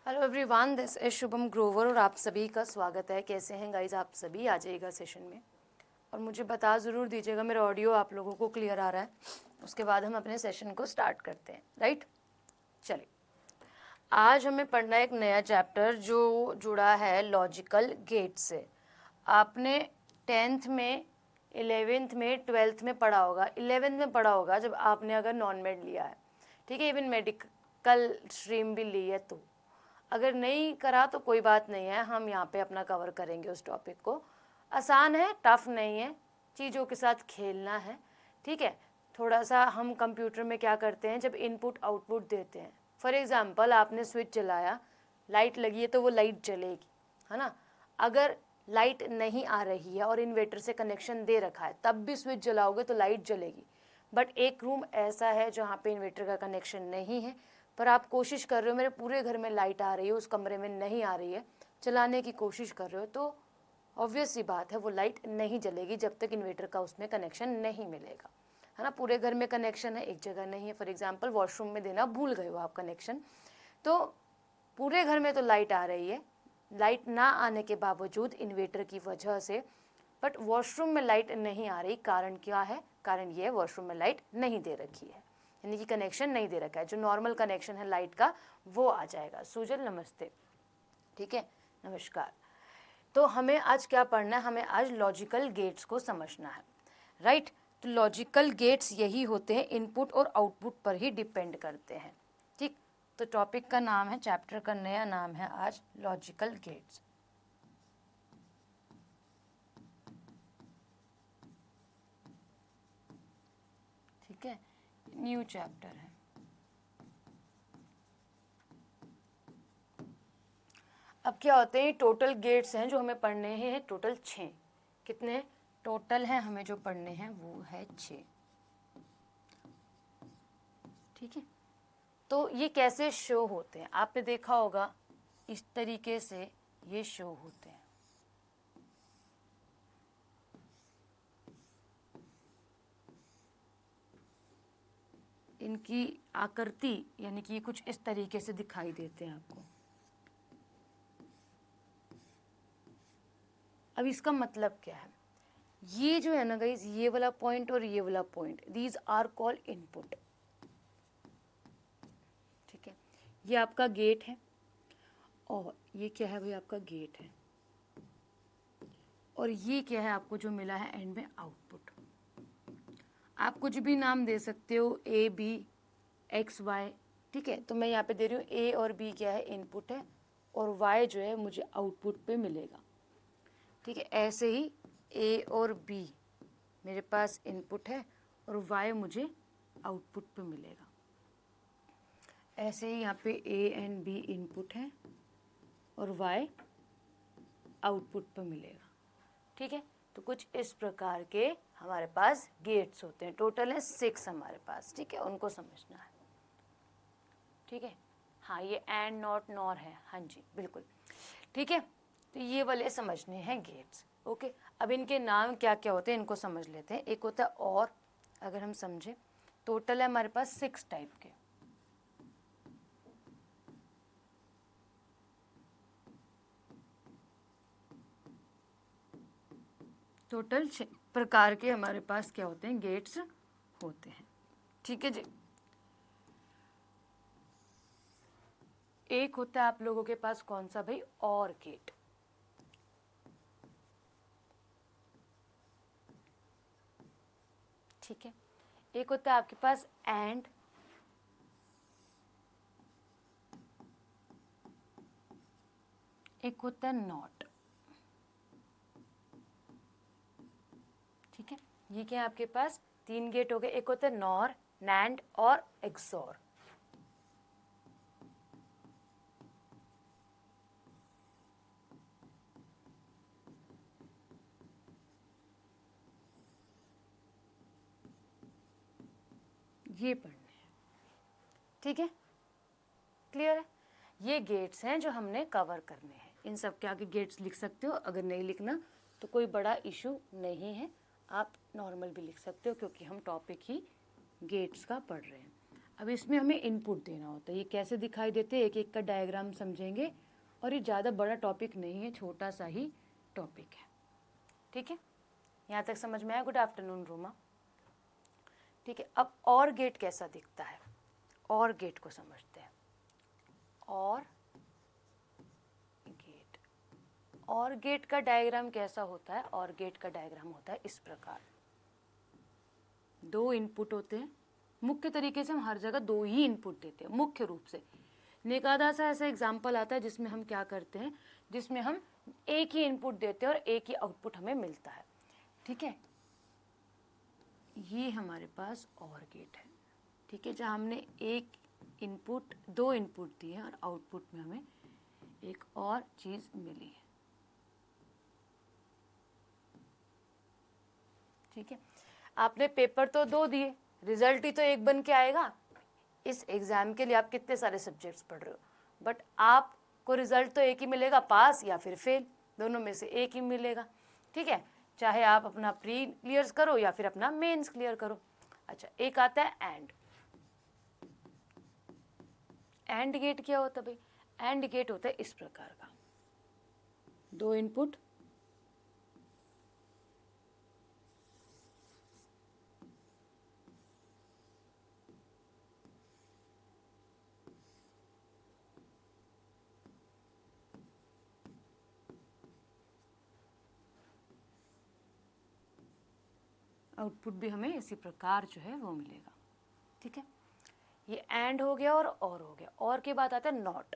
Hello everyone, this is Shubham Grover और आप सभी का स्वागत है। कैसे हैं गाइज आप सभी? आ जाइएगा सेशन में और मुझे बता ज़रूर दीजिएगा मेरा ऑडियो आप लोगों को क्लियर आ रहा है। उसके बाद हम अपने सेशन को स्टार्ट करते हैं, राइट? चलिए, आज हमें पढ़ना है एक नया चैप्टर जो जुड़ा है लॉजिकल गेट से। आपने 10th में, 11th में, 12th में पढ़ा होगा, 11th में पढ़ा होगा जब आपने अगर नॉन मेड लिया है, ठीक है, इवन मेडिकल स्ट्रीम भी ली है तो। अगर नहीं करा तो कोई बात नहीं है, हम यहाँ पे अपना कवर करेंगे उस टॉपिक को। आसान है, टफ नहीं है, चीज़ों के साथ खेलना है, ठीक है। थोड़ा सा हम कंप्यूटर में क्या करते हैं, जब इनपुट आउटपुट देते हैं, फॉर एग्जांपल आपने स्विच जलाया, लाइट लगी है तो वो लाइट जलेगी, है ना। अगर लाइट नहीं आ रही है और इन्वर्टर से कनेक्शन दे रखा है तब भी स्विच जलाओगे तो लाइट जलेगी। बट एक रूम ऐसा है जहाँ पे इन्वर्टर का कनेक्शन नहीं है, पर आप कोशिश कर रहे हो मेरे पूरे घर में लाइट आ रही है, उस कमरे में नहीं आ रही है, चलाने की कोशिश कर रहे हो, तो ऑब्वियस सी बात है वो लाइट नहीं जलेगी जब तक इन्वर्टर का उसमें कनेक्शन नहीं मिलेगा, है ना। पूरे घर में कनेक्शन है, एक जगह नहीं है, फॉर एग्जांपल वॉशरूम में देना भूल गए हो आप कनेक्शन, तो पूरे घर में तो लाइट आ रही है, लाइट ना आने के बावजूद इन्वर्टर की वजह से, बट वॉशरूम में लाइट नहीं आ रही। कारण क्या है? कारण ये है वॉशरूम में लाइट नहीं दे रखी है, यानी कि कनेक्शन नहीं दे रखा है। जो नॉर्मल कनेक्शन है लाइट का वो आ जाएगा। सुजल नमस्ते, ठीक है, नमस्कार। तो हमें आज क्या पढ़ना है? हमें आज लॉजिकल गेट्स को समझना है, राइट। तो लॉजिकल गेट्स यही होते हैं, इनपुट और आउटपुट पर ही डिपेंड करते हैं, ठीक। तो टॉपिक का नाम है, चैप्टर का नया नाम है आज लॉजिकल गेट्स, ठीक है, न्यू चैप्टर है। अब क्या होते हैं, टोटल गेट्स हैं जो हमें पढ़ने हैं, टोटल 6। कितने टोटल हैं हमें जो पढ़ने हैं? वो है 6, ठीक है। तो ये कैसे शो होते हैं? आपने देखा होगा इस तरीके से ये शो होते हैं। इनकी आकृति यानी कि कुछ इस तरीके से दिखाई देते हैं आपको। अब इसका मतलब क्या है? ये जो है ना गाइस, ये वाला पॉइंट और ये वाला point, these are called input, ठीक है। ये आपका गेट है और ये क्या है भाई? आपका गेट है। और ये क्या है? आपको जो मिला है एंड में आउटपुट। आप कुछ भी नाम दे सकते हो, ए बी एक्स वाई, ठीक है। तो मैं यहाँ पे दे रही हूँ ए और बी क्या है? इनपुट है, और वाई जो है मुझे आउटपुट पे मिलेगा, ठीक है। ऐसे ही ए और बी मेरे पास इनपुट है और वाई मुझे आउटपुट पे मिलेगा। ऐसे ही यहाँ पे ए एंड बी इनपुट है और वाई आउटपुट पे मिलेगा, ठीक है। तो कुछ इस प्रकार के हमारे पास गेट्स होते हैं। टोटल है 6 हमारे पास, ठीक है, उनको समझना है, ठीक है। हाँ, ये एंड नॉट नॉर है, हाँ जी बिल्कुल, ठीक है। तो ये वाले समझने हैं गेट्स, ओके। अब इनके नाम क्या क्या होते हैं इनको समझ लेते हैं। एक होता है और, अगर हम समझे, टोटल है हमारे पास 6 टाइप के, टोटल 6 प्रकार के हमारे पास क्या होते हैं? गेट्स होते हैं, ठीक है जी। एक होता है आप लोगों के पास कौन सा भाई? और गेट, ठीक है। एक होता है आपके पास एंड, एक होता है नॉट, ठीक है। ये क्या है आपके पास? 3 गेट हो गए। एक होता है नॉर, नैंड और एक्सोर, ये पढ़ने हैं, ठीक है, क्लियर है। ये गेट्स हैं जो हमने कवर करने हैं। इन सब के आगे गेट्स लिख सकते हो, अगर नहीं लिखना तो कोई बड़ा इशू नहीं है, आप नॉर्मल भी लिख सकते हो क्योंकि हम टॉपिक ही गेट्स का पढ़ रहे हैं। अब इसमें हमें इनपुट देना होता है। ये कैसे दिखाई देते हैं, एक एक का डायग्राम समझेंगे, और ये ज़्यादा बड़ा टॉपिक नहीं है, छोटा सा ही टॉपिक है। ठीक है, यहाँ तक समझ में आया? Good afternoon Roma. ठीक है, अब और गेट कैसा दिखता है, और गेट को समझते हैं। और गेट का डायग्राम कैसा होता है? और गेट का डायग्राम होता है इस प्रकार। दो इनपुट होते हैं, मुख्य तरीके से हम हर जगह दो ही इनपुट देते हैं मुख्य रूप से। निकादा सा ऐसा एग्जाम्पल आता है जिसमें हम क्या करते हैं, जिसमें हम एक ही इनपुट देते हैं और एक ही आउटपुट हमें मिलता है। ठीक है, ये हमारे पास और गेट है। ठीक है, जहाँ हमने एक इनपुट, दो इनपुट दिए हैं और आउटपुट में हमें एक और चीज़ मिली है। ठीक है, आपने पेपर तो दो दिए, रिजल्ट ही तो एक बन के आएगा। इस एग्जाम के लिए आप कितने सारे सब्जेक्ट्स पढ़ रहे हो, बट आपको रिजल्ट तो एक ही मिलेगा, पास या फिर फेल, दोनों में से एक ही मिलेगा। ठीक है, चाहे आप अपना प्री क्लियर करो या फिर अपना मेंस क्लियर करो। अच्छा, एक आता है एंड। एंड गेट क्या होता है भाई? एंड गेट होता है इस प्रकार का, दो इनपुट, आउटपुट भी हमें इसी प्रकार जो है वो मिलेगा। ठीक है, ये एंड हो गया और हो गया। और के बाद आता है नॉट।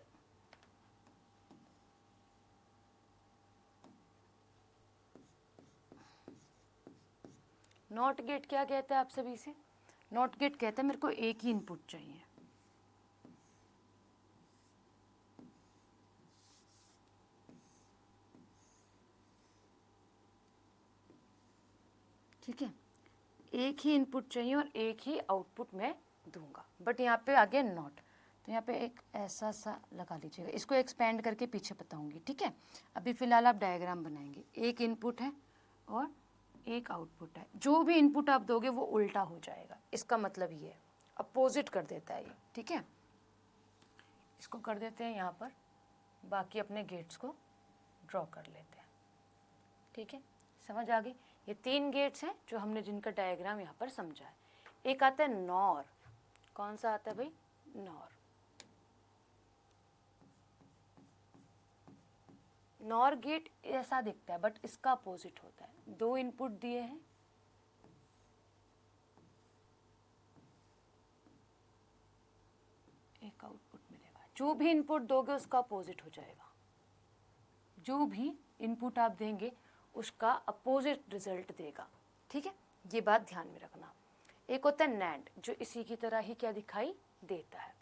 नॉट गेट क्या कहता है आप सभी से? नॉट गेट कहता है मेरे को एक ही इनपुट चाहिए। ठीक है, एक ही इनपुट चाहिए और एक ही आउटपुट मैं दूंगा, बट यहाँ पे आगे नॉट, तो यहाँ पे एक ऐसा सा लगा लीजिएगा। इसको एक्सपेंड करके पीछे बताऊंगी। ठीक है, अभी फिलहाल आप डायग्राम बनाएंगे। एक इनपुट है और एक आउटपुट है, जो भी इनपुट आप दोगे वो उल्टा हो जाएगा। इसका मतलब ये है, अपोजिट कर देता है ये। ठीक है, इसको कर देते हैं यहाँ पर, बाकी अपने गेट्स को ड्रॉ कर लेते हैं। ठीक है, समझ आ गई? ये तीन गेट्स हैं जो हमने, जिनका डायग्राम यहाँ पर समझा है। एक आता है नॉर। कौन सा आता है भाई? नॉर। नॉर गेट ऐसा दिखता है, बट इसका अपोजिट होता है। दो इनपुट दिए हैं, एक आउटपुट मिलेगा। जो भी इनपुट दोगे उसका अपोजिट हो जाएगा। जो भी इनपुट आप देंगे उसका अपोजिट रिजल्ट देगा। ठीक है, ये बात ध्यान में रखना। एक होता है नैंड, जो इसी की तरह ही क्या दिखाई देता है।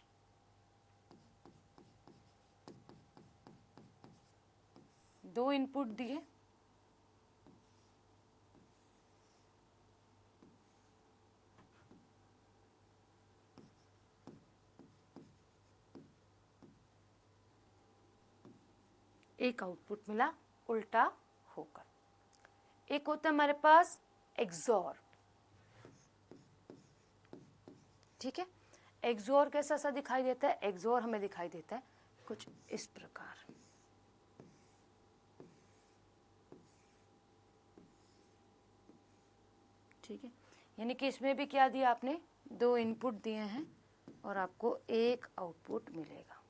दो इनपुट दिए, एक आउटपुट मिला उल्टा होकर। एक होता है हमारे पास एक्सोर। ठीक है, एक्सोर कैसा सा दिखाई देता है? एक्सोर हमें दिखाई देता है कुछ इस प्रकार। ठीक है, यानी कि इसमें भी क्या दिया आपने? दो इनपुट दिए हैं और आपको एक आउटपुट मिलेगा।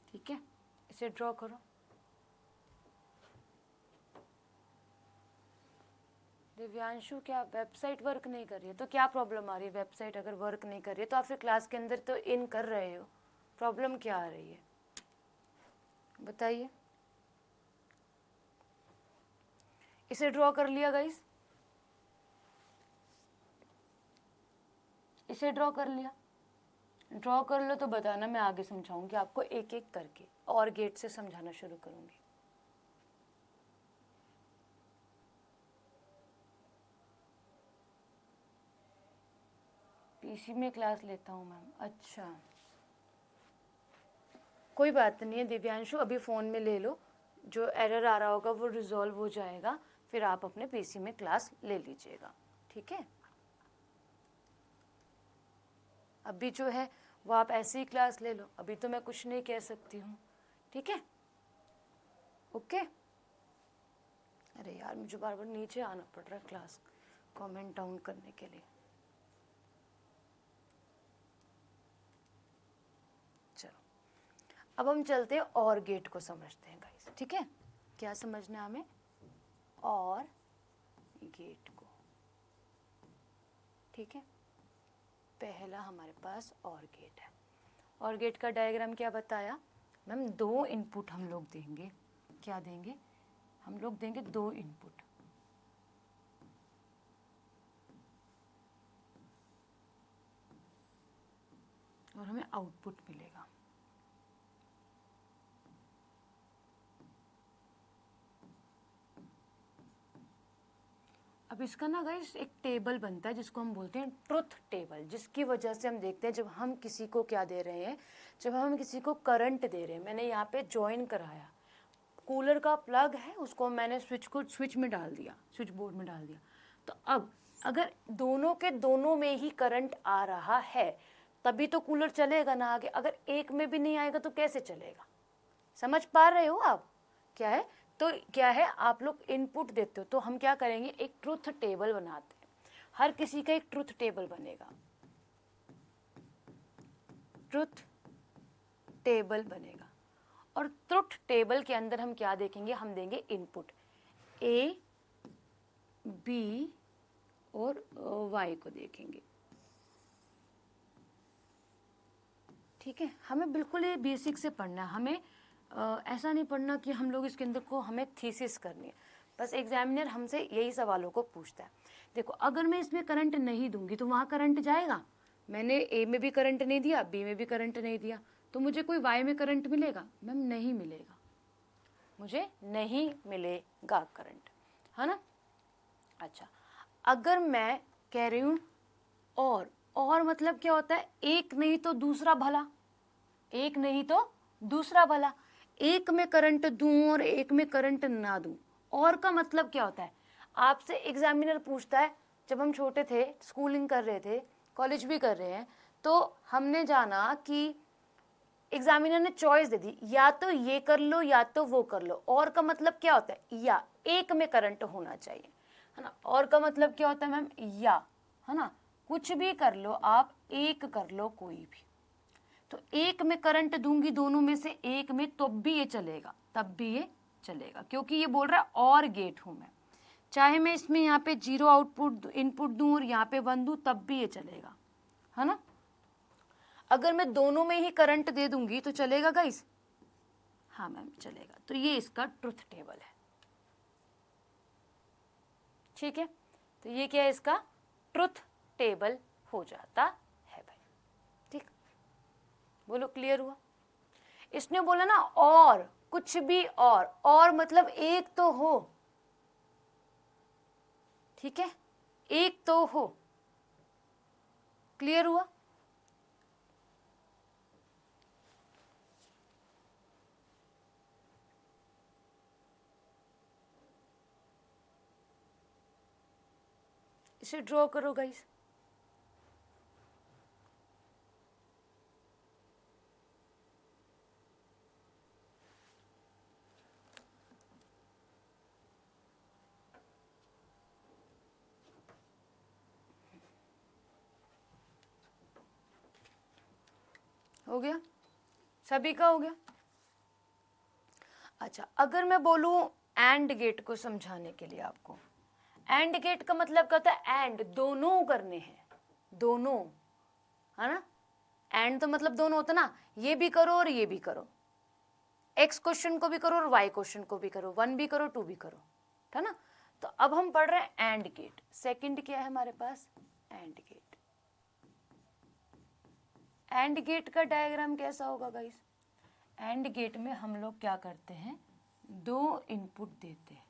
ठीक है, इसे ड्रॉ करो। दिव्यांशु, क्या वेबसाइट वर्क नहीं कर रही है? तो क्या प्रॉब्लम आ रही है? वेबसाइट अगर वर्क नहीं कर रही है तो आप फिर क्लास के अंदर तो इन कर रहे हो, प्रॉब्लम क्या आ रही है बताइए। इसे ड्रॉ कर लिया गाइस? इसे ड्रॉ कर लिया? ड्रॉ कर लो तो बताना, मैं आगे समझाऊंगी आपको एक एक करके, और गेट से समझाना शुरू करूंगी। पीसी में क्लास लेता हूँ मैम। अच्छा, कोई बात नहीं है दिव्यांशु, अभी फ़ोन में ले लो, जो एरर आ रहा होगा वो रिजॉल्व हो जाएगा, फिर आप अपने पीसी में क्लास ले लीजिएगा। ठीक है, अभी जो है वो आप ऐसी ही क्लास ले लो, अभी तो मैं कुछ नहीं कह सकती हूँ, ठीक है? ओके। अरे यार मुझे बार बार नीचे आना पड़ रहा है क्लास कमेंट डाउन करने के लिए। चलो अब हम चलते हैं और गेट को समझते हैं गाइस, ठीक है? क्या समझना है हमें? और गेट को, ठीक है? पहला हमारे पास और गेट है। और गेट का डायग्राम क्या बताया मैम? 2 इनपुट हम लोग देंगे। क्या देंगे? हम लोग देंगे 2 इनपुट। और हमें आउटपुट मिलेगा। अब इसका ना गाइस एक टेबल बनता है जिसको हम बोलते हैं ट्रुथ टेबल, जिसकी वजह से हम देखते हैं जब हम किसी को क्या दे रहे हैं, जब हम किसी को करंट दे रहे हैं। मैंने यहाँ पे ज्वाइन कराया, कूलर का प्लग है, उसको मैंने स्विच में डाल दिया, स्विच बोर्ड में डाल दिया। तो अब अगर दोनों के दोनों में ही करंट आ रहा है तभी तो कूलर चलेगा ना आगे। अगर एक में भी नहीं आएगा तो कैसे चलेगा? समझ पा रहे हो आप क्या है? तो क्या है, आप लोग इनपुट देते हो तो हम क्या करेंगे, एक ट्रुथ टेबल बनाते हैं। हर किसी का एक ट्रुथ टेबल बनेगा, ट्रुथ टेबल बनेगा। और ट्रुथ टेबल के अंदर हम क्या देखेंगे? हम देंगे इनपुट ए, बी और वाई को देखेंगे, ठीक है? हमें बिल्कुल ये बेसिक से पढ़ना है, हमें ऐसा नहीं पढ़ना कि हम लोग इसके अंदर को हमें थीसिस करनी है। बस एग्जामिनर हमसे यही सवालों को पूछता है। देखो अगर मैं इसमें करंट नहीं दूंगी तो वहाँ करंट जाएगा। मैंने ए में भी करंट नहीं दिया, बी में भी करंट नहीं दिया, तो मुझे कोई वाई में करंट मिलेगा? मैम नहीं मिलेगा, मुझे नहीं मिलेगा करंट, है ना? अच्छा, अगर मैं कह रही हूँ और मतलब क्या होता है? एक नहीं तो दूसरा भला, एक नहीं तो दूसरा भला। एक में करंट दूं और एक में करंट ना दूं, और का मतलब क्या होता है? आपसे एग्जामिनर पूछता है, जब हम छोटे थे, स्कूलिंग कर रहे थे, कॉलेज भी कर रहे हैं, तो हमने जाना कि एग्जामिनर ने चॉइस दे दी, या तो ये कर लो या तो वो कर लो। और का मतलब क्या होता है? या एक में करंट होना चाहिए, है ना? और का मतलब क्या होता है मैम? या, है ना? कुछ भी कर लो आप, एक कर लो कोई भी। तो एक में करंट दूंगी दोनों में से एक में, तब भी ये चलेगा, तब भी ये चलेगा, क्योंकि ये बोल रहा है और गेट हूं मैं। चाहे मैं इसमें यहाँ पे 0 आउटपुट इनपुट दूं और यहाँ पे 1 दूं, तब भी ये चलेगा, है ना? अगर मैं दोनों में ही करंट दे दूंगी तो चलेगा गाइस? हाँ मैम चलेगा। तो ये इसका ट्रुथ टेबल है, ठीक है? तो ये क्या है? इसका ट्रुथ टेबल हो जाता है भाई, ठीक? बोलो क्लियर हुआ? इसने बोला ना और कुछ भी, और मतलब एक तो हो, ठीक है? एक तो हो, क्लियर हुआ? इसे ड्रॉ करो गाइस। हो गया? सभी का हो गया? अच्छा, अगर मैं बोलूं एंड गेट को समझाने के लिए आपको, एंड गेट का मतलब क्या होता है? एंड दोनों करने हैं, दोनों, है ना? एंड तो मतलब दोनों होता ना, ये भी करो और ये भी करो, एक्स क्वेश्चन को भी करो और वाई क्वेश्चन को भी करो, 1 भी करो 2 भी करो, है ना? तो अब हम पढ़ रहे हैं एंड गेट। सेकंड क्या है हमारे पास? And gate. एंड गेट का डायग्राम कैसा होगा गाइस? एंड गेट में हम लोग क्या करते हैं? 2 इनपुट देते हैं,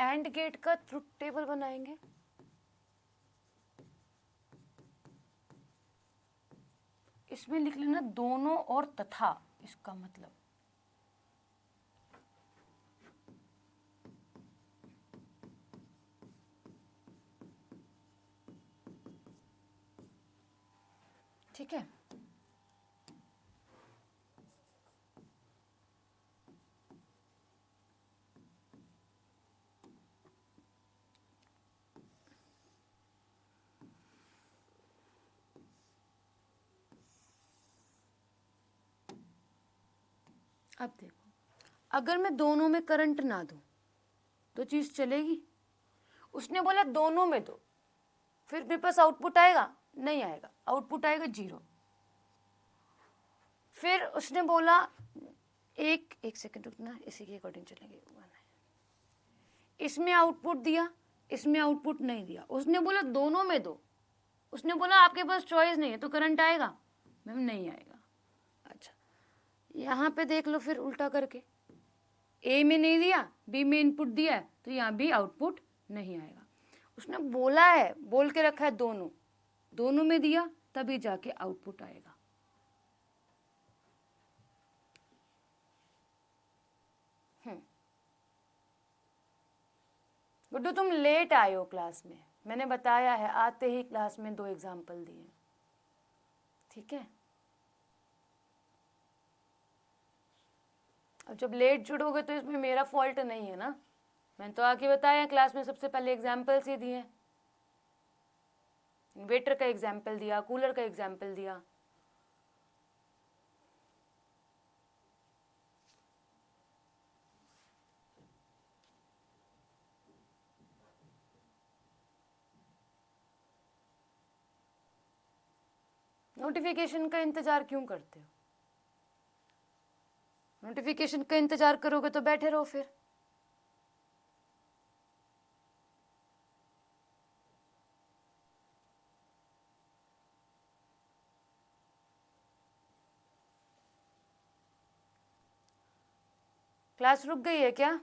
एंड गेट का ट्रुथ टेबल बनाएंगे। इसमें लिख लेना दोनों और तथा, इसका मतलब ठीक है। अब देखो, अगर मैं दोनों में करंट ना दूं तो चीज चलेगी। उसने बोला दोनों में दो, फिर मेरे पास आउटपुट आएगा? नहीं आएगा, आउटपुट आएगा 0। फिर उसने बोला एक सेकंड रुकना, इसी के अकॉर्डिंग चलेंगे। इसमें आउटपुट दिया, इसमें आउटपुट नहीं दिया। उसने बोला दोनों में दो, उसने बोला आपके पास चॉइस नहीं है, तो करंट आएगा? मैम नहीं आएगा। अच्छा, यहाँ पे देख लो फिर उल्टा करके, ए में नहीं दिया, बी में इनपुट दिया है, तो यहाँ भी आउटपुट नहीं आएगा। उसने बोला है, बोल के रखा है दोनों में दिया तभी जाके आउटपुट आएगा। गुड्डू तुम लेट आए हो क्लास में, मैंने बताया है आते ही क्लास में 2 एग्जाम्पल दिए, ठीक है। अब जब लेट जुड़ोगे तो इसमें मेरा फॉल्ट नहीं है ना, मैंने तो आके बताया क्लास में सबसे पहले एग्जाम्पल्स ही दिए। इन्वेटर का एग्जाम्पल दिया, कूलर का एग्जाम्पल दिया। नोटिफिकेशन का इंतजार क्यों करते हो? नोटिफिकेशन का इंतजार करोगे तो बैठे रहो फिर। क्लास रुक गई है क्या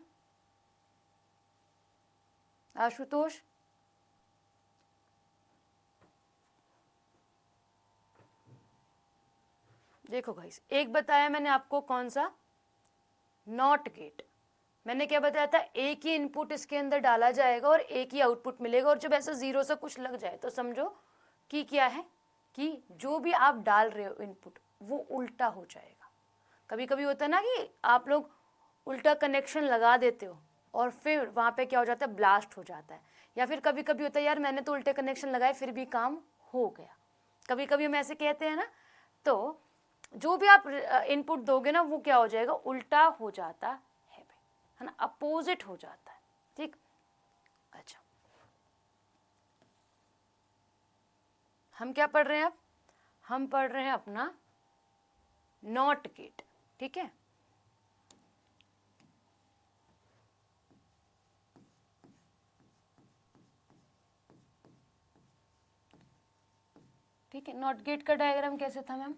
आशुतोष? देखो गाइस, एक बताया मैंने आपको कौन सा, नॉट गेट। मैंने क्या बताया था, एक ही इनपुट इसके अंदर डाला जाएगा और एक ही आउटपुट मिलेगा, और जब ऐसा 0 से कुछ लग जाए तो समझो कि क्या है, कि जो भी आप डाल रहे हो इनपुट वो उल्टा हो जाएगा। कभी कभी होता है ना कि आप लोग उल्टा कनेक्शन लगा देते हो और फिर वहाँ पे क्या हो जाता है, ब्लास्ट हो जाता है। या फिर कभी कभी होता है यार मैंने तो उल्टे कनेक्शन लगाए फिर भी काम हो गया, कभी कभी हम ऐसे कहते हैं ना। तो जो भी आप इनपुट दोगे ना वो क्या हो जाएगा, उल्टा हो जाता है भाई, है ना, अपोजिट हो जाता है, ठीक। अच्छा, हम क्या पढ़ रहे हैं अब, हम पढ़ रहे हैं अपना नॉट गेट, ठीक है। ठीक है, नॉट गेट का डायग्राम कैसे था मैम?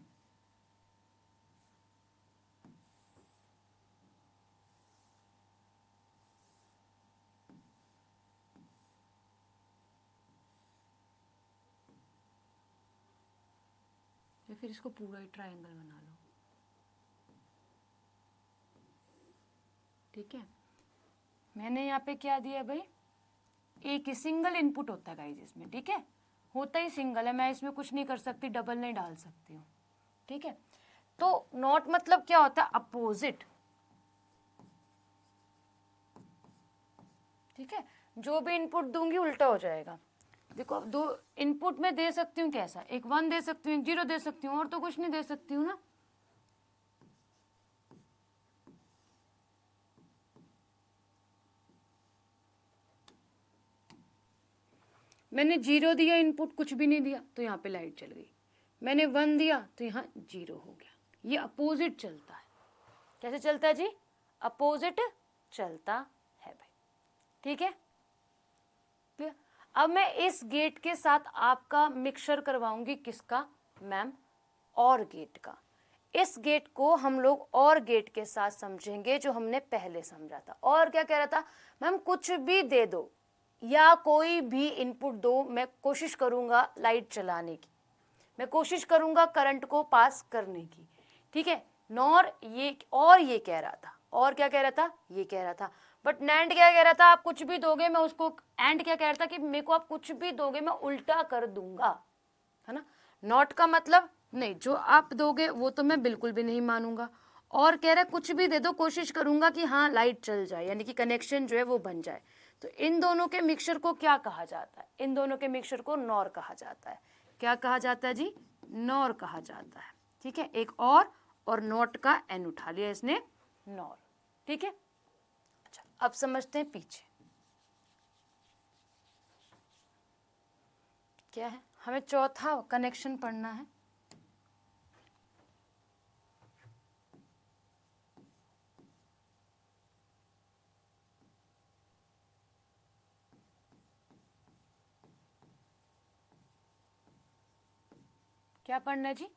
या फिर इसको पूरा ही ट्रायंगल बना लो, ठीक है। मैंने यहाँ पे क्या दिया भाई, एक ही सिंगल इनपुट होता है गाइस इसमें, ठीक है, होता ही सिंगल है, मैं इसमें कुछ नहीं कर सकती, डबल नहीं डाल सकती हूँ, ठीक है। तो नॉट मतलब क्या होता है, अपोजिट, ठीक है। जो भी इनपुट दूंगी उल्टा हो जाएगा। देखो अब 2 इनपुट में दे सकती हूँ कैसा, एक 1 दे सकती हूँ, एक 0 दे सकती हूँ, और तो कुछ नहीं दे सकती हूँ ना। मैंने 0 दिया इनपुट, कुछ भी नहीं दिया तो यहाँ पे लाइट चल गई। मैंने 1 दिया तो यहाँ 0 हो गया। ये अपोजिट चलता है। कैसे चलता है जी, अपोजिट चलता है भाई, ठीक है। फिर अब मैं इस गेट के साथ आपका मिक्सचर करवाऊंगी, किसका मैम, और गेट का। इस गेट को हम लोग और गेट के साथ समझेंगे जो हमने पहले समझा था। और क्या कह रहा था मैम, कुछ भी दे दो या कोई भी इनपुट दो, मैं कोशिश करूंगा लाइट चलाने की, मैं कोशिश करूंगा करंट को पास करने की, ठीक है। नॉर ये, और ये कह रहा था, और क्या कह रहा था, ये कह रहा था। बट नैंड क्या कह रहा था, आप कुछ भी दोगे मैं उसको, एंड क्या कह रहा था कि मेरे को आप कुछ भी दोगे मैं उल्टा कर दूंगा, है ना। नॉट का मतलब नहीं, जो आप दोगे वो तो मैं बिल्कुल भी नहीं मानूंगा। और कह रहा है कुछ भी दे दो, कोशिश करूंगा कि हाँ लाइट चल जाए, यानी कि कनेक्शन जो है वो बन जाए। तो इन दोनों के मिक्सचर को क्या कहा जाता है, इन दोनों के मिक्सचर को नॉर कहा जाता है। क्या कहा जाता है जी, नॉर कहा जाता है, ठीक है। एक और नॉट का एन उठा लिया इसने, नॉर, ठीक है। अच्छा, अब समझते हैं पीछे क्या है, हमें चौथा कनेक्शन पढ़ना है। क्या पढ़ना है जी,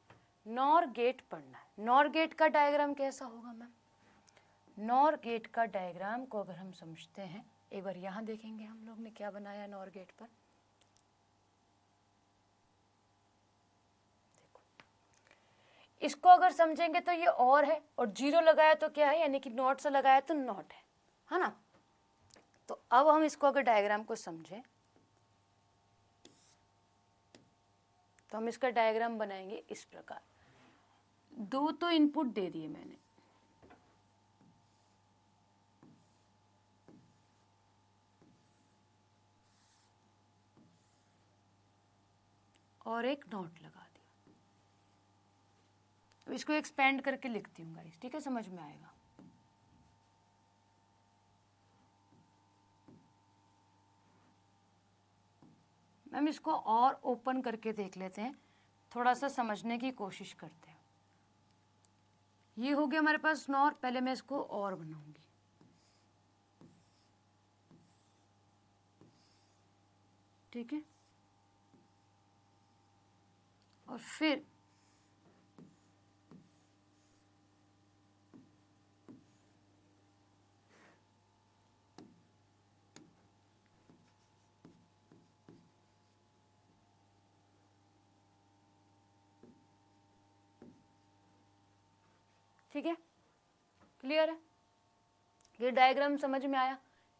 नॉर गेट पढ़ना है। नॉर गेट का डायग्राम कैसा होगा मैम, नॉर गेट का डायग्राम को अगर हम समझते हैं, एक बार यहाँ देखेंगे हम लोग ने क्या बनाया नॉर गेट पर। देखो, इसको अगर समझेंगे तो ये और है, और जीरो लगाया तो क्या है, यानी कि नॉट से लगाया तो नॉट है ना। तो अब हम इसको अगर डायग्राम को समझें तो हम इसका डायग्राम बनाएंगे इस प्रकार। दो तो इनपुट दे दिए मैंने, और एक नॉट लगा दिया। अब इसको एक्सपेंड करके लिखती हूँ गाइस, ठीक है, समझ में आएगा। मैम इसको और ओपन करके देख लेते हैं, थोड़ा सा समझने की कोशिश करते हैं। ये हो गया हमारे पास नॉर, पहले मैं इसको और बनाऊंगी। ठीक है, और फिर ठीक है, क्लियर है, ये डायग्राम समझ में आया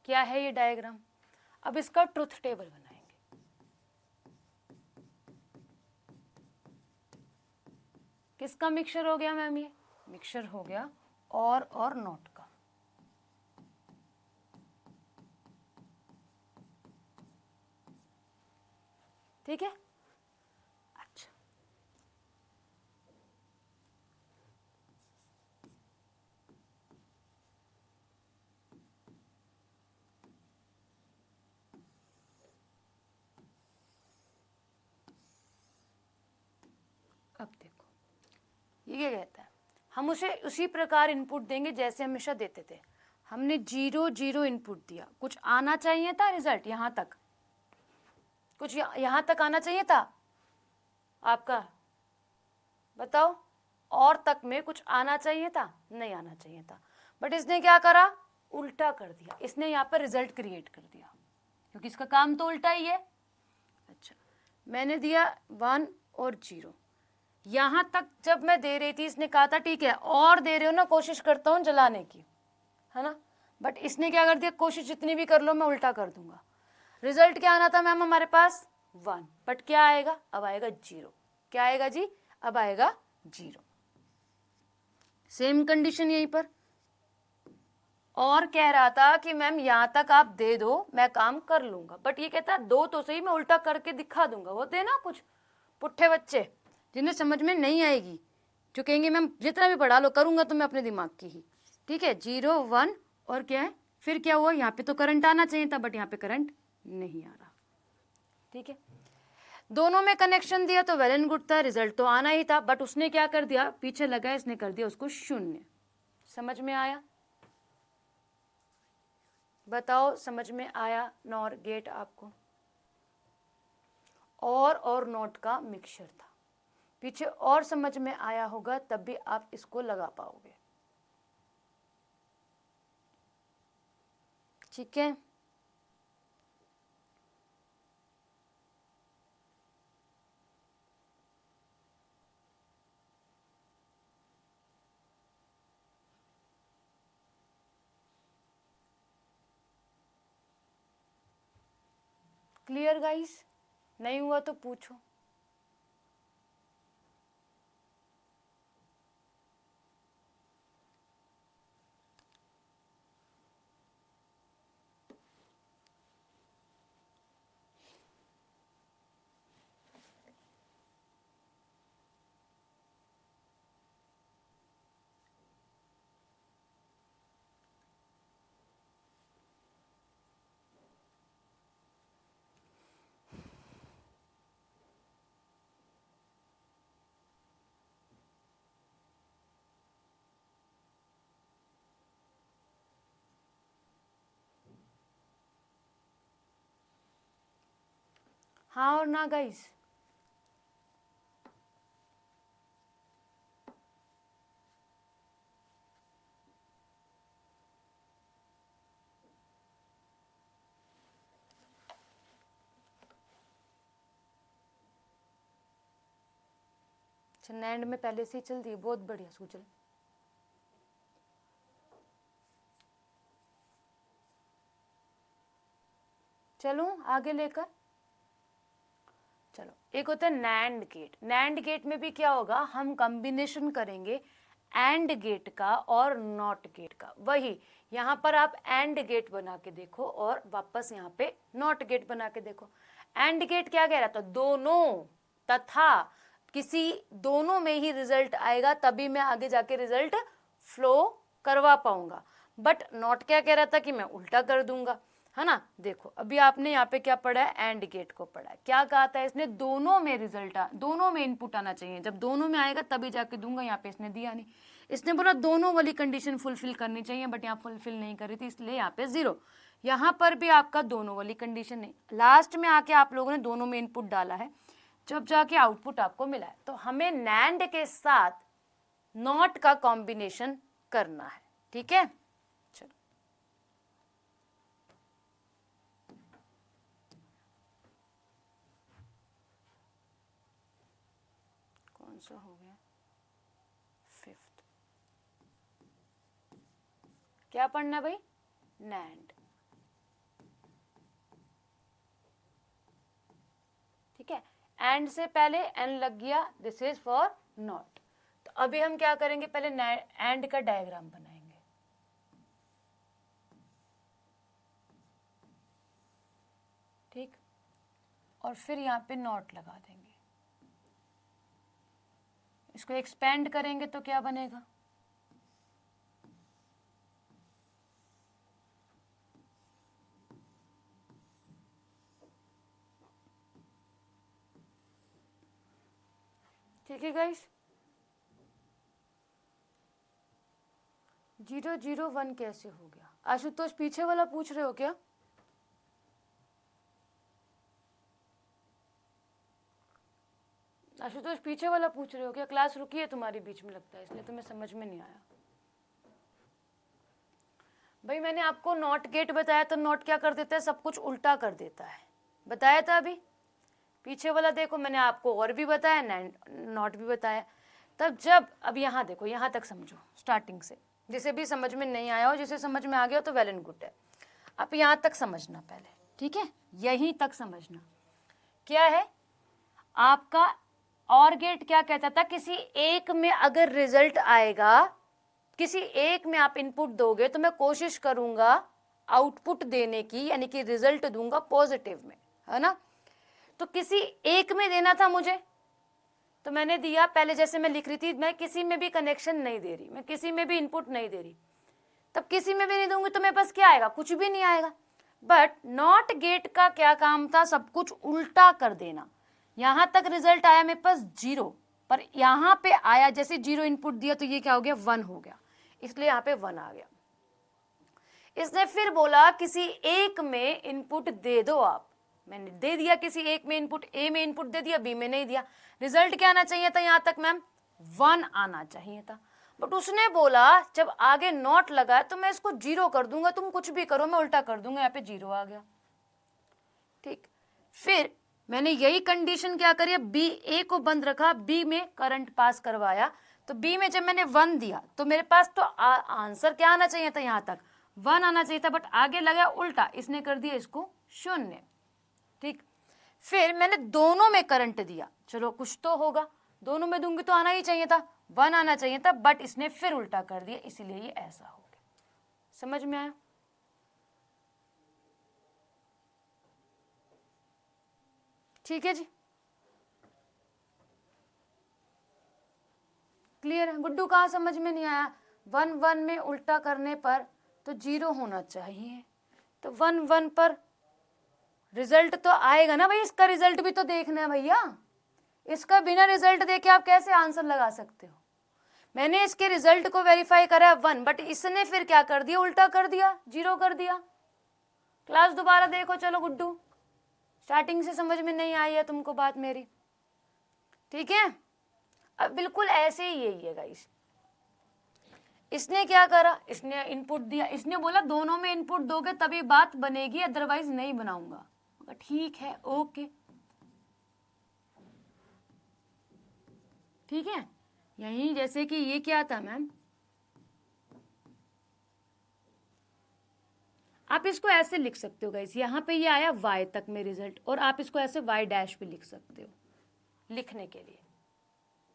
क्या है ये डायग्राम। अब इसका ट्रुथ टेबल बनाएंगे। किसका मिक्सचर हो गया मैम, ये मिक्सचर हो गया और नॉट का। ठीक है, अच्छा, अब देखो ये क्या कहता है, हम उसे उसी प्रकार इनपुट देंगे जैसे हमेशा देते थे। हमने 0 0 इनपुट दिया, कुछ आना चाहिए था रिजल्ट, यहाँ तक कुछ यहाँ तक आना चाहिए था आपका, बताओ, और तक में कुछ आना चाहिए था, नहीं आना चाहिए था। बट इसने क्या करा, उल्टा कर दिया, इसने यहाँ पर रिजल्ट क्रिएट कर दिया, क्योंकि इसका काम तो उल्टा ही है। अच्छा, मैंने दिया 1 और 0, यहाँ तक जब मैं दे रही थी इसने कहा था ठीक है और दे रहे हो ना, कोशिश करता हूँ जलाने की, है ना। बट इसने क्या कर दिया, कोशिश जितनी भी कर लो मैं उल्टा कर दूंगा। रिजल्ट क्या आना था मैम हमारे पास 1, बट क्या आएगा, अब आएगा 0। क्या आएगा जी, अब आएगा 0। सेम कंडीशन यहीं पर, और कह रहा था कि मैम यहाँ तक आप दे दो मैं काम कर लूंगा, बट ये कहता है दो तो सही, मैं उल्टा करके दिखा दूंगा। होते हैं ना कुछ पुट्ठे बच्चे जिन्हें समझ में नहीं आएगी, जो कहेंगे मैम जितना भी पढ़ा लो करूंगा तो मैं अपने दिमाग की ही। ठीक है, 0 1 और क्या है, फिर क्या हुआ, यहाँ पे तो करंट आना चाहिए था बट यहाँ पे करंट नहीं आ रहा। ठीक है, दोनों में कनेक्शन दिया तो वेल एंड गुड था, रिजल्ट तो आना ही था, बट उसने क्या कर दिया, पीछे लगा इसने कर दिया उसको 0। समझ में आया, बताओ समझ में आया नॉर गेट आपको। और नॉट का मिक्सचर था, पीछे और समझ में आया होगा तब भी आप इसको लगा पाओगे। ठीक है, क्लियर गाइस? नहीं हुआ तो पूछो। हाँ और ना गाइस? नैंड में पहले से ही चलती है, बहुत बढ़िया सूचल। चलो आगे लेकर चलो। एक होता है नैंड गेट। नैंड गेट में भी क्या होगा, हम कॉम्बिनेशन करेंगे एंड गेट का और नॉट गेट का। वही यहाँ पर आप एंड गेट बना के देखो और वापस यहाँ पे नॉट गेट बना के देखो। एंड गेट क्या कह रहा था, दोनों तथा किसी दोनों में ही रिजल्ट आएगा तभी मैं आगे जाके रिजल्ट फ्लो करवा पाऊंगा। बट नॉट क्या कह रहा था कि मैं उल्टा कर दूंगा, है ना। देखो अभी आपने यहाँ पे क्या पढ़ा है, एंड गेट को पढ़ा है। क्या कहा था इसने, दोनों में रिजल्ट दोनों में इनपुट आना चाहिए, जब दोनों में आएगा तभी जाके दूंगा। यहाँ पे इसने दिया नहीं, इसने बोला दोनों वाली कंडीशन फुलफिल करनी चाहिए, बट यहाँ फुलफिल नहीं कर रही थी, इसलिए यहाँ पे 0। यहाँ पर भी आपका दोनों वाली कंडीशन नहीं, लास्ट में आके आप लोगों ने दोनों में इनपुट डाला है, जब जाके आउटपुट आपको मिला है। तो हमें नैंड के साथ नॉट का कॉम्बिनेशन करना है, ठीक है। चलो कौन सा हो गया, 5th। क्या पढ़ना भाई, नैंड, ठीक है। एंड से पहले एन लग गया, दिस इज फॉर नॉट। तो अभी हम क्या करेंगे, पहले एंड का डायग्राम बनाएंगे। ठीक, और फिर यहाँ पे नॉट लगा देंगे। इसको एक्सपेंड करेंगे तो क्या बनेगा, ठीक है गाइस। 0 0 1 कैसे हो गया, आशुतोष पीछे वाला पूछ रहे हो क्या? आशुतोष पीछे वाला पूछ रहे हो क्या? क्लास रुकी है तुम्हारी बीच में लगता है, इसलिए तुम्हें समझ में नहीं आया। भाई मैंने आपको नॉट गेट बताया तो नॉट क्या कर देता है, सब कुछ उल्टा कर देता है, बताया था अभी। पीछे वाला देखो मैंने आपको और भी बताया, नॉट भी बताया। तब जब अब यहाँ देखो, यहाँ तक समझो स्टार्टिंग से, जिसे भी समझ में नहीं आया हो, जिसे समझ में आ गया हो तो वेल एंड गुड है। अब यहाँ तक समझना पहले, ठीक है, यहीं तक समझना। क्या है आपका और गेट क्या कहता था, किसी एक में अगर रिजल्ट आएगा, किसी एक में आप इनपुट दोगे तो मैं कोशिश करूंगा आउटपुट देने की, यानी कि रिजल्ट दूंगा पॉजिटिव में, है ना। तो किसी एक में देना था मुझे, तो मैंने दिया। पहले जैसे मैं लिख रही थी, मैं किसी में भी कनेक्शन नहीं दे रही, मैं किसी में भी इनपुट नहीं दे रही, तब किसी में भी नहीं दूंगी तो मेरे पास क्या आएगा, कुछ भी नहीं आएगा। बट नॉट गेट का क्या काम था, सब कुछ उल्टा कर देना। यहां तक रिजल्ट आया मेरे पास 0, पर यहां पे आया जैसे 0 इनपुट दिया तो ये क्या हो गया, 1 हो गया, इसलिए यहाँ पे 1 आ गया। इसने फिर बोला किसी एक में इनपुट दे दो आप, मैंने दे दिया किसी एक में इनपुट, ए में इनपुट दे दिया, बी में नहीं दिया। रिजल्ट क्या आना चाहिए था यहाँ तक मैम? 1 आना चाहिए था। बट उसने बोला जब आगे नॉट लगा तो मैं इसको 0 कर दूंगा, तुम कुछ भी करो मैं उल्टा कर दूंगा, यहाँ पे 0 आ गया। ठीक, फिर मैंने यही कंडीशन क्या करी, बी ए को बंद रखा, बी में करंट पास करवाया, तो बी में जब मैंने 1 दिया तो मेरे पास तो आंसर क्या आना चाहिए था, यहाँ तक 1 आना चाहिए था, बट आगे लगा उल्टा, इसने कर दिया इसको 0। ठीक, फिर मैंने दोनों में करंट दिया, चलो कुछ तो होगा, दोनों में दूंगी तो आना ही चाहिए था, 1 आना चाहिए था, बट इसने फिर उल्टा कर दिया, इसीलिए ये ऐसा हो गया। समझ में आया? ठीक है जी, क्लियर है? गुड्डू कहाँ समझ में नहीं आया? 1 1 में उल्टा करने पर तो 0 होना चाहिए, तो 1 1 पर रिजल्ट तो आएगा ना भाई, इसका रिजल्ट भी तो देखना है भैया, इसका बिना रिजल्ट देखे आप कैसे आंसर लगा सकते हो? मैंने इसके रिजल्ट को वेरीफाई करा 1, बट इसने फिर क्या कर दिया, उल्टा कर दिया, 0 कर दिया। क्लास दोबारा देखो, चलो गुड्डू, स्टार्टिंग से समझ में नहीं आई है तुमको बात मेरी? ठीक है, अब बिल्कुल ऐसे ही यही है गाइस। इसने क्या करा, इसने इनपुट दिया, इसने बोला दोनों में इनपुट दोगे तभी बात बनेगी, अदरवाइज नहीं बनाऊंगा। ठीक है, ओके, ठीक है। यही जैसे कि ये क्या था मैम, आप इसको ऐसे लिख सकते हो गाइस, यहाँ पे ये आया y तक में रिजल्ट, और आप इसको ऐसे y डैश भी लिख सकते हो, लिखने के लिए,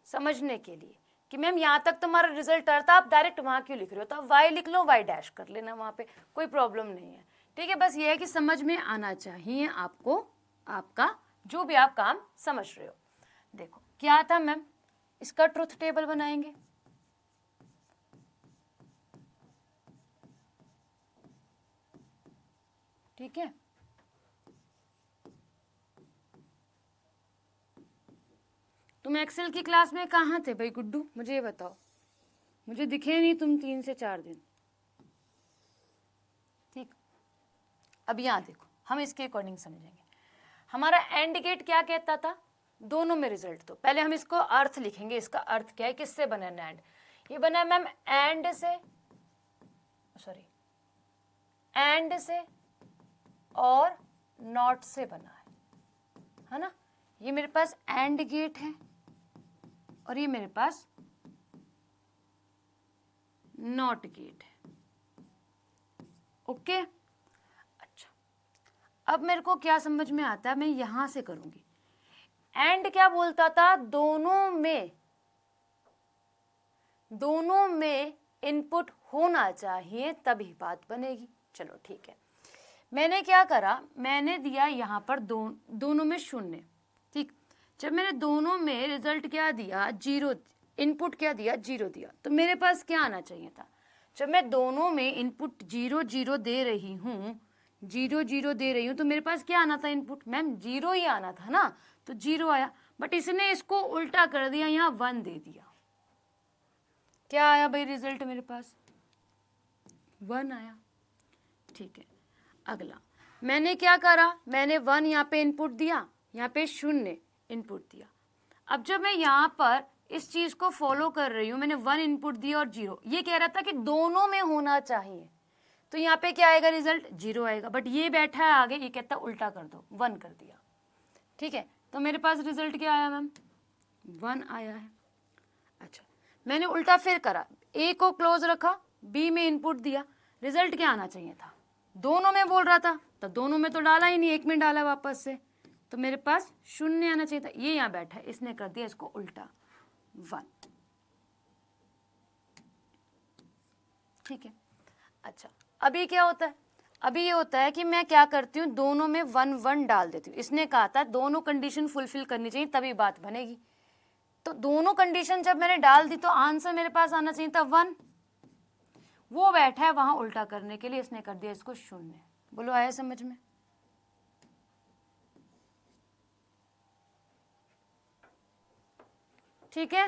समझने के लिए कि मैम यहाँ तक तुम्हारा रिजल्ट आ रहा था, आप डायरेक्ट वहाँ क्यों लिख रहे हो, तो आप y लिख लो, y डैश कर लेना, वहाँ पे कोई प्रॉब्लम नहीं है। ठीक है, बस ये है कि समझ में आना चाहिए आपको, आपका जो भी आप काम समझ रहे हो। देखो क्या था मैम, इसका ट्रुथ टेबल बनाएंगे, ठीक है। तुम एक्सेल की क्लास में कहाँ थे भाई गुड्डू, मुझे ये बताओ, मुझे दिखे नहीं तुम 3 से 4 दिन। ठीक, अब यहाँ देखो, हम इसके अकॉर्डिंग समझेंगे। हमारा एंड गेट क्या कहता था, दोनों में रिजल्ट, तो पहले हम इसको अर्थ लिखेंगे, इसका अर्थ क्या है, किससे बना है एंड, ये बना है मैम एंड से, सॉरी एंड से और नॉट से बना है ना। ये मेरे पास एंड गेट है और ये मेरे पास नॉट गेट है, ओके। अच्छा, अब मेरे को क्या समझ में आता है, मैं यहां से करूंगी। एंड क्या बोलता था, दोनों में इनपुट होना चाहिए तभी बात बनेगी। चलो ठीक है, मैंने क्या करा, मैंने दिया यहाँ पर दोनों में 0। ठीक, जब मैंने दोनों में रिजल्ट क्या दिया, 0, इनपुट क्या दिया, 0 दिया, तो मेरे पास क्या आना चाहिए था, जब मैं दोनों में इनपुट 0 0 दे रही हूँ, 0 0 दे रही हूँ, तो मेरे पास क्या आना था इनपुट, मैम 0 ही आना था ना, तो 0 आया, बट इसने इसको उल्टा कर दिया, यहाँ 1 दे दिया, क्या आया भाई रिजल्ट, मेरे पास 1 आया। ठीक है, अगला मैंने क्या करा, मैंने 1 यहाँ पे इनपुट दिया, यहाँ पे 0 इनपुट दिया। अब जब मैं यहाँ पर इस चीज को फॉलो कर रही हूँ, मैंने 1 इनपुट दिया और 0, ये कह रहा था कि दोनों में होना चाहिए, तो यहाँ पे क्या आएगा रिजल्ट, 0 आएगा, बट ये बैठा है आगे, ये कहता है उल्टा कर दो, 1 कर दिया। ठीक है, तो मेरे पास रिजल्ट क्या आया मैम, 1 आया है। अच्छा, मैंने उल्टा फिर करा, ए को क्लोज रखा, बी में इनपुट दिया, रिजल्ट क्या आना चाहिए था, दोनों में बोल रहा था, तो दोनों में तो डाला ही नहीं, एक में डाला वापस से, तो मेरे पास 0 आना चाहिए था, ये यहाँ बैठा है, इसने कर दिया इसको उल्टा, 1। ठीक है, अच्छा अभी क्या होता है, अभी ये होता है कि मैं क्या करती हूँ, दोनों में 1 1 डाल देती हूँ। इसने कहा था दोनों कंडीशन फुलफिल करनी चाहिए तभी बात बनेगी, तो दोनों कंडीशन जब मैंने डाल दी तो आंसर मेरे पास आना चाहिए था 1, वो बैठा है वहां उल्टा करने के लिए, इसने कर दिया इसको 0। बोलो आया समझ में? ठीक है,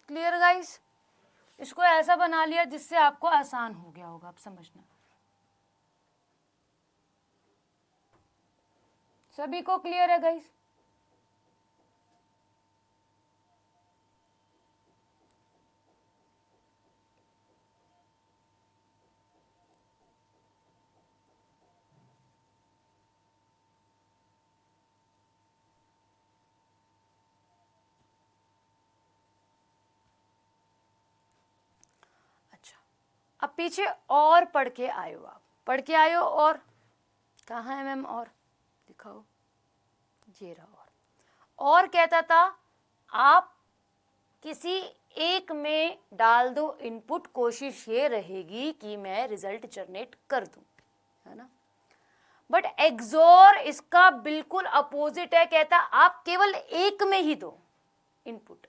क्लियर गाइस? इसको ऐसा बना लिया जिससे आपको आसान हो गया होगा, आप समझना। सभी को क्लियर है गाइस? अब पीछे और पढ़ के आयो, आप पढ़ के आयो। और कहाँ है मैम? और दिखाओ, ये रहा। और कहता था आप किसी एक में डाल दो इनपुट, कोशिश ये रहेगी कि मैं रिजल्ट जनरेट कर दूं, है ना। बट एक्सोर इसका बिल्कुल अपोजिट है, कहता आप केवल एक में ही दो इनपुट,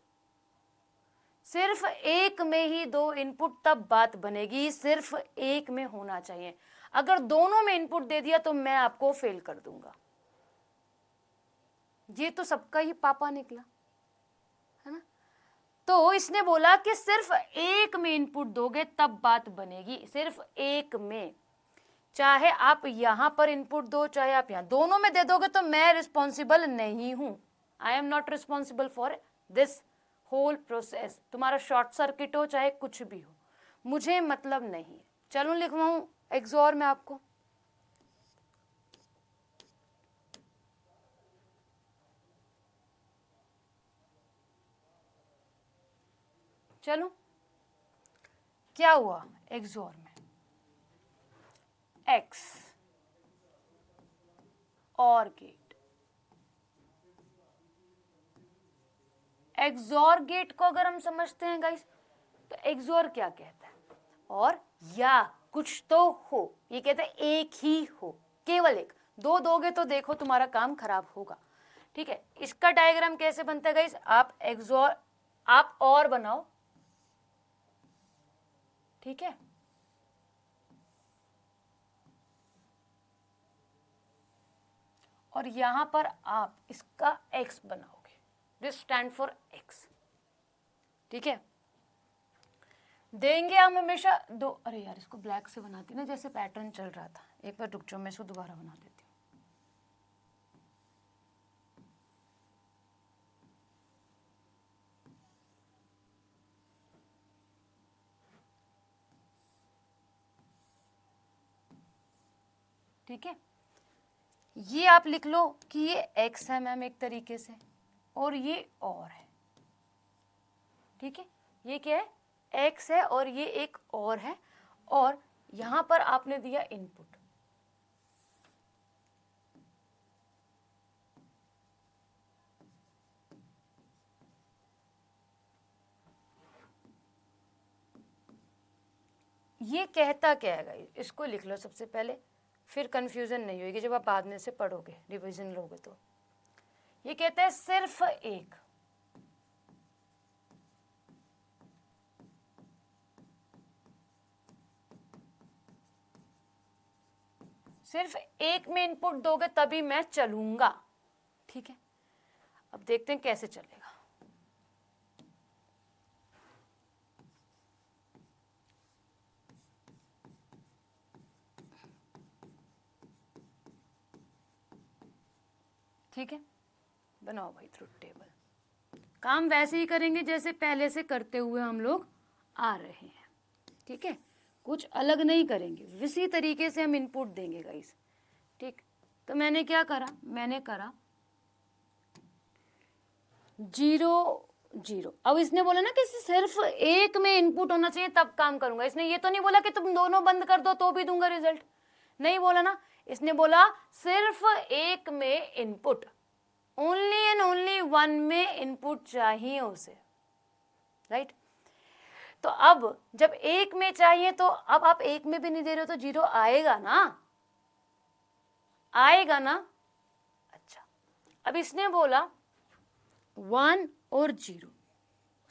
सिर्फ एक में ही दो इनपुट, तब बात बनेगी। सिर्फ एक में होना चाहिए। अगर दोनों में इनपुट दे दिया तो मैं आपको फेल कर दूंगा। ये तो सबका ही पापा निकला, है ना। तो इसने बोला कि सिर्फ एक में इनपुट दोगे तब बात बनेगी, सिर्फ एक में। चाहे आप यहां पर इनपुट दो, चाहे आप यहां, दोनों में दे दोगे तो मैं रिस्पॉन्सिबल नहीं हूं। I am not responsible for this whole process. तुम्हारा शॉर्ट सर्किट हो चाहे कुछ भी हो, मुझे मतलब नहीं। चलो लिखवाऊं एक्सोर में आपको। चलो क्या हुआ एक्सोर में? एक्स और गेट। एक्सोर गेट को अगर हम समझते हैं गाइस, तो एक्सोर क्या कहता है? और या कुछ तो हो। ये कहते हैं एक ही हो, केवल एक। दो दोगे तो देखो तुम्हारा काम खराब होगा, ठीक है। इसका डायग्राम कैसे बनता है गाइस? आप एक्सोर, आप और बनाओ, ठीक है। और यहां पर आप इसका x बनाओगे, दिस स्टैंड फॉर x, ठीक है। देंगे हम हमेशा दो। अरे यार, इसको ब्लैक से बनाती ना, जैसे पैटर्न चल रहा था। एक बार रुक जाओ, मैं इसको दोबारा बना देती हूँ। ठीक है, ये आप लिख लो कि ये x है मैम एक तरीके से, और ये और है, ठीक है। ये क्या है? x है और ये एक और है, और यहां पर आपने दिया इनपुट। ये कहता क्या है गाइस? इसको लिख लो सबसे पहले, फिर कंफ्यूजन नहीं होगी जब आप बाद में से पढ़ोगे, रिवीजन लोगे तो। ये कहता है सिर्फ एक, सिर्फ एक में इनपुट दोगे तभी मैं चलूंगा, ठीक है। अब देखते हैं कैसे चलेगा। ठीक है, बनाओ भाई ट्रुथ टेबल। काम वैसे ही करेंगे जैसे पहले से करते हुए हम लोग आ रहे हैं, ठीक है। कुछ अलग नहीं करेंगे, इसी तरीके से हम इनपुट देंगे गाइस, ठीक। तो मैंने क्या करा? मैंने करा 0 0। अब इसने बोला ना कि सिर्फ एक में इनपुट होना चाहिए तब काम करूंगा। इसने ये तो नहीं बोला कि तुम दोनों बंद कर दो तो भी दूंगा रिजल्ट, नहीं बोला ना। इसने बोला सिर्फ एक में input, only and only one में इनपुट चाहिए उसे, राइट। तो अब जब एक में चाहिए, तो अब आप एक में भी नहीं दे रहे हो तो 0 आएगा ना, आएगा ना। अच्छा, अब इसने बोला 1 और 0,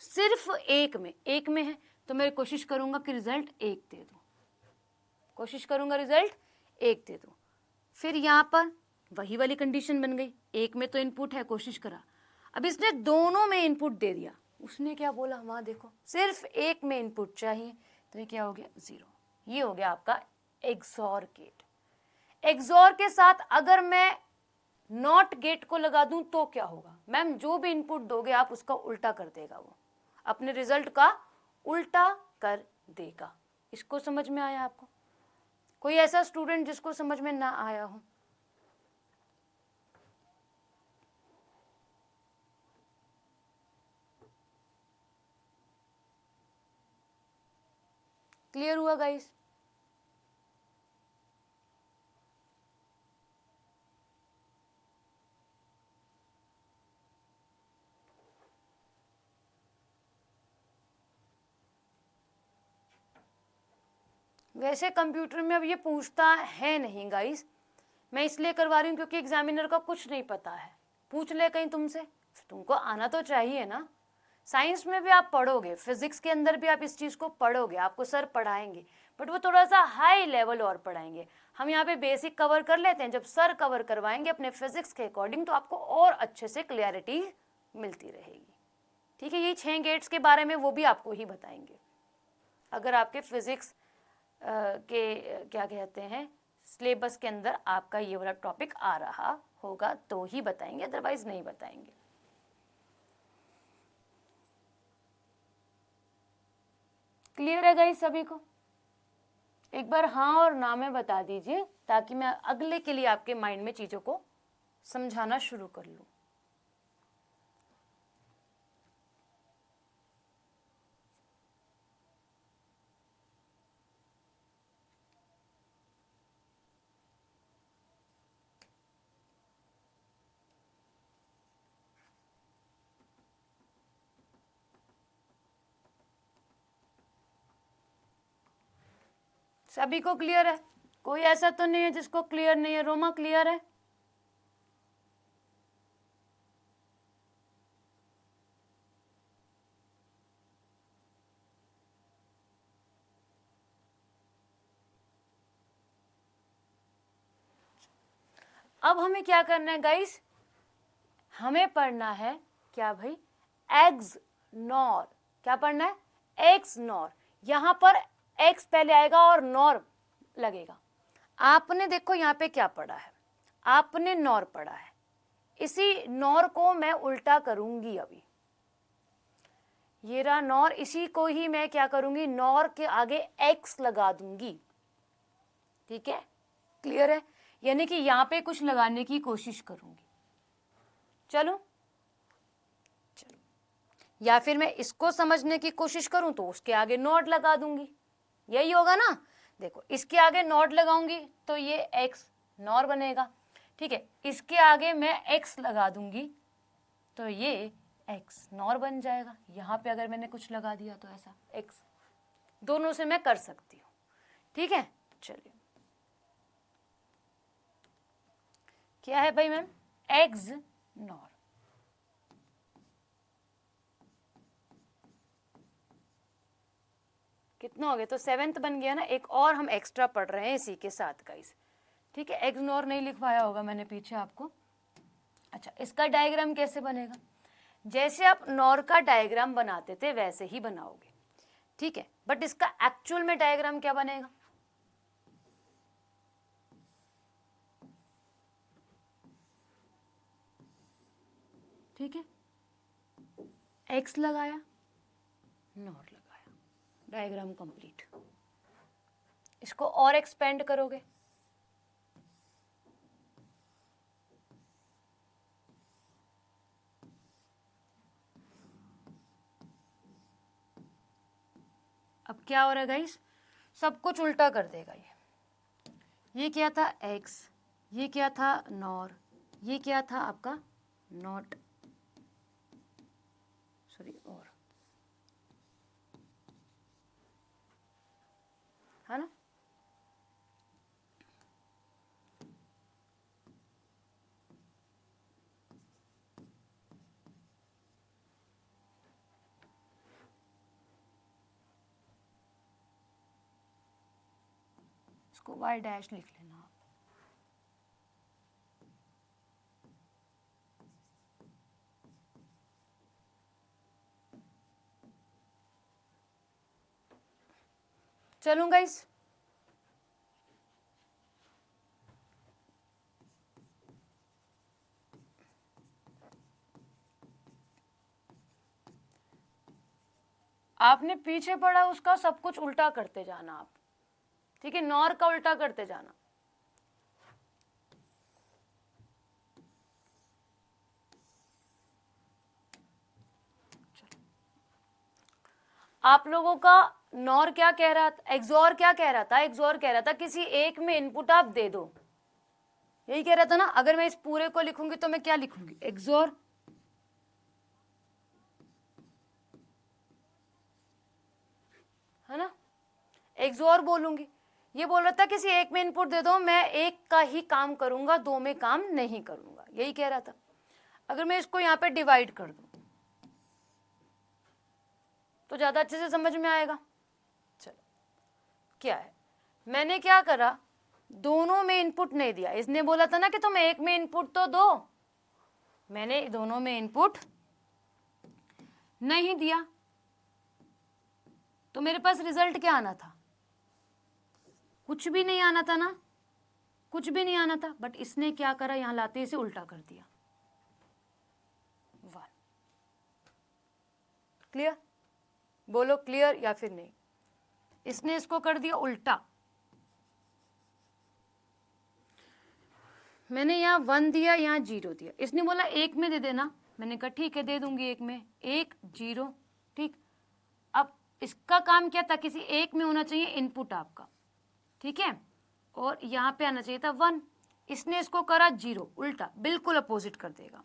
सिर्फ एक में है, तो मैं कोशिश करूंगा कि रिजल्ट 1 दे दूं, कोशिश करूंगा रिजल्ट 1 दे दूं। फिर यहां पर वही वाली कंडीशन बन गई, एक में तो इनपुट है, कोशिश करा। अब इसने दोनों में इनपुट दे दिया, उसने क्या बोला वहां देखो, सिर्फ एक में इनपुट चाहिए, तो ये क्या हो गया? 0। ये हो गया आपका एक्सोर गेट। एक्सोर के साथ अगर मैं नॉट गेट को लगा दूं तो क्या होगा मैम, जो भी इनपुट दोगे आप उसका उल्टा कर देगा, वो अपने रिजल्ट का उल्टा कर देगा। इसको समझ में आया आपको? कोई ऐसा स्टूडेंट जिसको समझ में ना आया हो? क्लियर हुआ गाइस? वैसे कंप्यूटर में अब ये पूछता है नहीं गाइस, मैं इसलिए करवा रही हूँ क्योंकि एग्जामिनर का कुछ नहीं पता है। पूछ ले कहीं तुमसे, तुमको आना तो चाहिए ना। साइंस में भी आप पढ़ोगे, फिजिक्स के अंदर भी आप इस चीज़ को पढ़ोगे, आपको सर पढ़ाएंगे, बट वो थोड़ा सा हाई लेवल और पढ़ाएंगे। हम यहाँ पे बेसिक कवर कर लेते हैं, जब सर कवर करवाएंगे अपने फिजिक्स के अकॉर्डिंग तो आपको और अच्छे से क्लियरिटी मिलती रहेगी। ठीक है, ये 6 गेट्स के बारे में वो भी आपको ही बताएंगे। अगर आपके फिजिक्स के क्या कहते हैं सिलेबस के अंदर आपका ये वाला टॉपिक आ रहा होगा तो ही बताएंगे, अदरवाइज नहीं बताएंगे। क्लियर है गाइस सभी को? एक बार हाँ और ना में बता दीजिए ताकि मैं अगले के लिए आपके माइंड में चीजों को समझाना शुरू कर लूं। सभी को क्लियर है? कोई ऐसा तो नहीं है जिसको क्लियर नहीं है? रोमा क्लियर है? अब हमें क्या करना है गाइस? हमें पढ़ना है क्या भाई? X nor. क्या पढ़ना है? X nor. यहां पर एक्स पहले आएगा और नॉर लगेगा। आपने देखो यहाँ पे क्या पढ़ा है, आपने नॉर पढ़ा है, इसी नॉर को मैं उल्टा करूंगी। अभी ये रहा नॉर, इसी को ही मैं क्या करूंगी, नॉर के आगे एक्स लगा दूंगी। ठीक है, क्लियर है? यानी कि यहां पे कुछ लगाने की कोशिश करूंगी। चलो, या फिर मैं इसको समझने की कोशिश करूं तो उसके आगे नॉट लगा दूंगी, यही होगा ना। देखो, इसके आगे नॉट लगाऊंगी तो ये एक्स नॉर बनेगा। ठीक है, इसके आगे मैं एक्स लगा दूंगी तो ये एक्स नॉर बन जाएगा। यहां पे अगर मैंने कुछ लगा दिया तो ऐसा एक्स, दोनों से मैं कर सकती हूँ। ठीक है, चलिए क्या है भाई मैम? X nor. कितना हो गया? तो 7th बन गया ना। एक और हम एक्स्ट्रा पढ़ रहे हैं इसी के साथ गाइस। ठीक है, एक्स नॉर नहीं लिखवाया होगा मैंने पीछे आपको। अच्छा, इसका डायग्राम कैसे बनेगा? जैसे आप नॉर का डायग्राम बनाते थे वैसे ही बनाओगे। ठीक है, बट इसका एक्चुअल में डायग्राम क्या बनेगा? ठीक है, एक्स लगाया, नॉर लगाया, डायग्राम कंप्लीट। इसको और एक्सपेंड करोगे, अब क्या हो रहा है गाइस? सब कुछ उल्टा कर देगा ये क्या था? एक्स, ये क्या था? नॉर, ये क्या था आपका? नॉट, सॉरी, और, है ना? इसको वाई डैश लिख लेना आप। चलूं गाइस? आपने पीछे पड़ा उसका सब कुछ उल्टा करते जाना आप, ठीक है, नॉर का उल्टा करते जाना। आप लोगों का नॉर क्या कह रहा था, एक्सॉर क्या कह रहा था, एक्सॉर कह रहा था किसी एक में इनपुट आप दे दो, यही कह रहा था ना। अगर मैं इस पूरे को लिखूंगी तो मैं क्या लिखूंगी, एक्सॉर, है ना, एक्सॉर बोलूंगी। ये बोल रहा था किसी एक में इनपुट दे दो, मैं एक का ही काम करूंगा, दो में काम नहीं करूंगा, यही कह रहा था। अगर मैं इसको यहाँ पे डिवाइड कर दूं तो ज्यादा अच्छे से समझ में आएगा। चलो क्या है, मैंने क्या करा, दोनों में इनपुट नहीं दिया। इसने बोला था ना कि तुम एक में इनपुट तो दो, मैंने दोनों में इनपुट नहीं दिया, तो मेरे पास रिजल्ट क्या आना था, कुछ भी नहीं आना था ना, कुछ भी नहीं आना था। बट इसने क्या करा, यहां लाते इसे उल्टा कर दिया, 1। क्लियर, बोलो क्लियर या फिर नहीं। इसने इसको कर दिया उल्टा, मैंने यहाँ 1 दिया, यहाँ 0 दिया। इसने बोला एक में दे देना, मैंने कहा ठीक है दे दूंगी एक में, 1 0, ठीक। अब इसका काम क्या था, किसी एक में होना चाहिए इनपुट आपका, ठीक है, और यहाँ पे आना चाहिए था 1। इसने इसको करा 0, उल्टा, बिल्कुल अपोजिट कर देगा।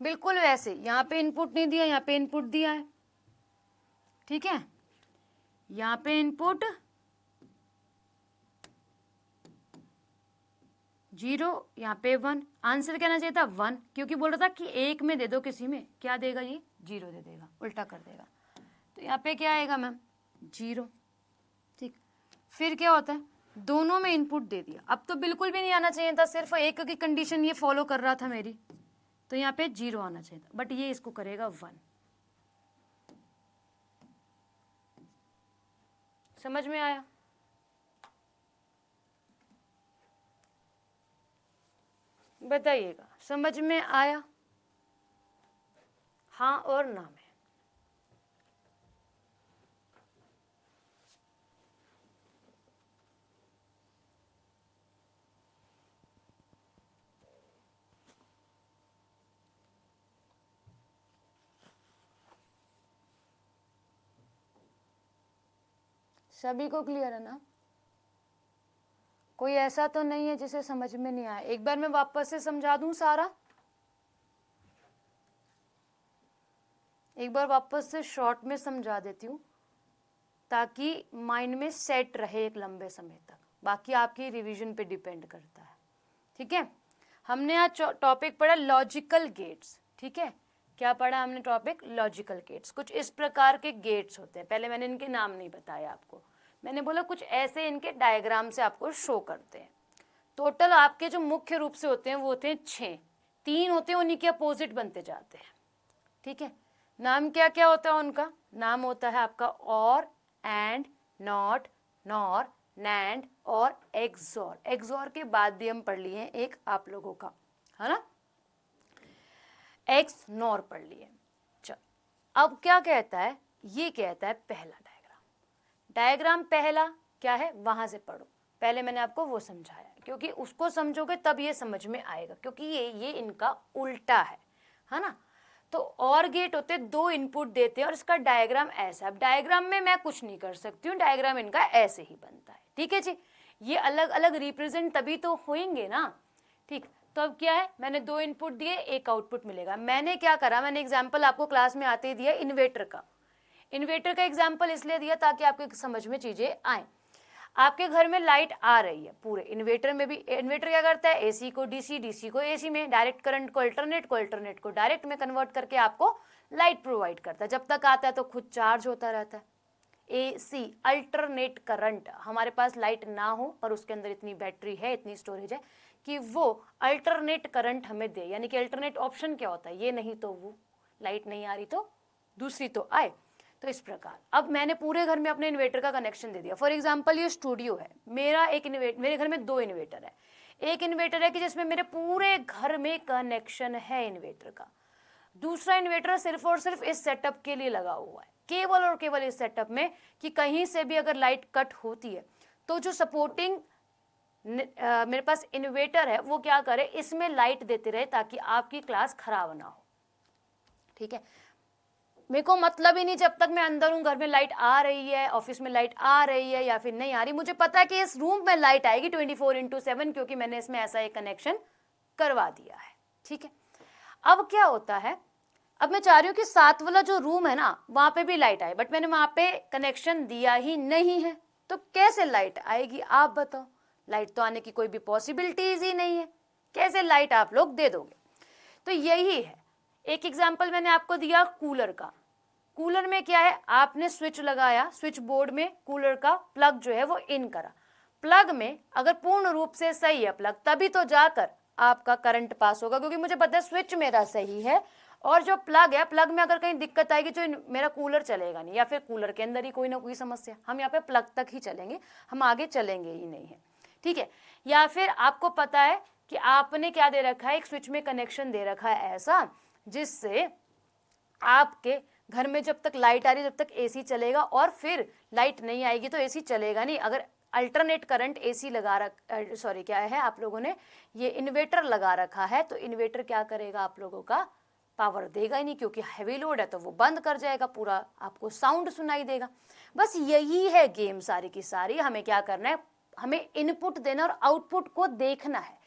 बिल्कुल वैसे, यहाँ पे इनपुट नहीं दिया, यहाँ पे इनपुट दिया है, ठीक है, यहाँ पे इनपुट 0, यहाँ पे 1। आंसर कहना चाहिए था 1, क्योंकि बोल रहा था कि एक में दे दो किसी में, क्या देगा ये, 0 दे देगा, उल्टा कर देगा। तो यहाँ पे क्या आएगा मैम, 0, ठीक। फिर क्या होता है, दोनों में इनपुट दे दिया, अब तो बिल्कुल भी नहीं आना चाहिए था, सिर्फ एक की कंडीशन ये फॉलो कर रहा था मेरी, तो यहाँ पे 0 आना चाहिए था, बट ये इसको करेगा 1। समझ में आया, बताइएगा, समझ में आया, हाँ और ना में। सभी को क्लियर है ना, कोई ऐसा तो नहीं है जिसे समझ में नहीं आया। एक बार मैं वापस से समझा दूं सारा, एक बार वापस से शॉर्ट में समझा देती हूँ ताकि माइंड में सेट रहे एक लंबे समय तक, बाकी आपकी रिवीजन पे डिपेंड करता है, ठीक है। हमने आज टॉपिक पढ़ा लॉजिकल गेट्स, ठीक है, क्या पढ़ा हमने टॉपिक, लॉजिकल गेट्स। कुछ इस प्रकार के गेट्स होते हैं, पहले मैंने इनके नाम नहीं बताया आपको, मैंने बोला कुछ ऐसे इनके डायग्राम से आपको शो करते हैं। टोटल आपके जो मुख्य रूप से होते हैं वो होते हैं 6, 3 होते हैं उन्हीं के अपोजिट बनते जाते हैं, ठीक है। नाम क्या क्या होता है उनका, नाम होता है आपका और, एंड, नॉट, नॉर, नैंड और एक्सॉर। एक्सॉर के बाद भी हम पढ़ लिए हैं एक आप लोगों का, है ना, एक्स नॉर पढ़ लिए। चल अब क्या कहता है, ये कहता है पहला डायग्राम पहला क्या है, वहां से पढ़ो, पहले मैंने आपको वो समझाया, क्योंकि उसको समझोगे तब ये समझ में आएगा, क्योंकि ये इनका उल्टा है ना। तो और गेट होते 2 इनपुट देते हैं और इसका डायग्राम ऐसा। अब डायग्राम में मैं कुछ नहीं कर सकती हूँ, डायग्राम इनका ऐसे ही बनता है, ठीक है जी। ये अलग अलग रिप्रेजेंट तभी तो होंगे ना, ठीक। तो अब क्या है, मैंने 2 इनपुट दिए, एक आउटपुट मिलेगा। मैंने क्या करा, मैंने एग्जाम्पल आपको क्लास में आते ही दिया इन्वेटर का। इन्वेटर का एग्जाम्पल इसलिए दिया ताकि आपके समझ में चीजें आए। आपके घर में लाइट आ रही है पूरे, इन्वेटर में भी, इन्वेटर क्या करता है, एसी को डीसी, डीसी को एसी में, डायरेक्ट करंट को अल्टरनेट को डायरेक्ट में कन्वर्ट करके आपको लाइट प्रोवाइड करता है। जब तक आता है तो खुद चार्ज होता रहता है। एसी अल्टरनेट करंट, हमारे पास लाइट ना हो पर उसके अंदर इतनी बैटरी है, इतनी स्टोरेज है कि वो अल्टरनेट करंट हमें दे, यानी कि अल्टरनेट ऑप्शन क्या होता है, ये नहीं तो वो, लाइट नहीं आ रही तो दूसरी तो आए। तो इस प्रकार अब मैंने पूरे घर में अपने इन्वर्टर का कनेक्शन दे दिया। फॉर एग्जांपल ये स्टूडियो है, मेरा एक इन्वर्टर, मेरे घर में 2 इन्वर्टर है। एक इन्वर्टर है कि जिसमें मेरे पूरे घर में कनेक्शन है इन्वर्टर का, दूसरा इन्वर्टर सिर्फ और सिर्फ इस सेटअप के लिए लगा हुआ है, केवल और केवल इस सेटअप में कि कहीं से भी अगर लाइट कट होती है तो जो सपोर्टिंग मेरे पास इन्वर्टर है वो क्या करे, इसमें लाइट देते रहे ताकि आपकी क्लास खराब ना हो। ठीक है, मेरे को मतलब ही नहीं जब तक मैं अंदर हूँ घर में लाइट आ रही है, ऑफिस में लाइट आ रही है या फिर नहीं आ रही, मुझे पता है कि इस रूम में लाइट आएगी 24/7 क्योंकि मैंने इसमें ऐसा एक कनेक्शन करवा दिया है। ठीक है, अब क्या होता है, अब मैं चाह रही हूँ कि 7 वाला जो रूम है ना वहां पे भी लाइट आए, बट मैंने वहां पे कनेक्शन दिया ही नहीं है, तो कैसे लाइट आएगी आप बताओ? लाइट तो आने की कोई भी पॉसिबिलिटीज ही नहीं है, कैसे लाइट आप लोग दे दोगे? तो यही है, एक एग्जाम्पल मैंने आपको दिया कूलर का। कूलर में क्या है, आपने स्विच लगाया, स्विच बोर्ड में कूलर का प्लग जो है वो इन करा, प्लग में अगर पूर्ण रूप से सही है प्लग तभी तो जाकर आपका करंट पास होगा, क्योंकि मुझे पता है स्विच मेरा सही है और जो प्लग है, प्लग में अगर कहीं दिक्कत आएगी तो मेरा कूलर चलेगा नहीं, या फिर कूलर के अंदर ही कोई ना कोई समस्या, हम यहाँ पे प्लग तक ही चलेंगे, हम आगे चलेंगे ही नहीं है। ठीक है, या फिर आपको पता है कि आपने क्या दे रखा है, एक स्विच में कनेक्शन दे रखा है ऐसा जिससे आपके घर में जब तक लाइट आ रही है जब तक एसी चलेगा, और फिर लाइट नहीं आएगी तो एसी चलेगा नहीं। अगर अल्टरनेट करंट एसी लगा क्या है, आप लोगों ने ये इन्वर्टर लगा रखा है, तो इन्वर्टर क्या करेगा, आप लोगों का पावर देगा ही नहीं, क्योंकि हैवी लोड है तो वो बंद कर जाएगा, पूरा आपको साउंड सुनाई देगा। बस यही है गेम सारी की सारी। हमें क्या करना है, हमें इनपुट देना और आउटपुट को देखना है।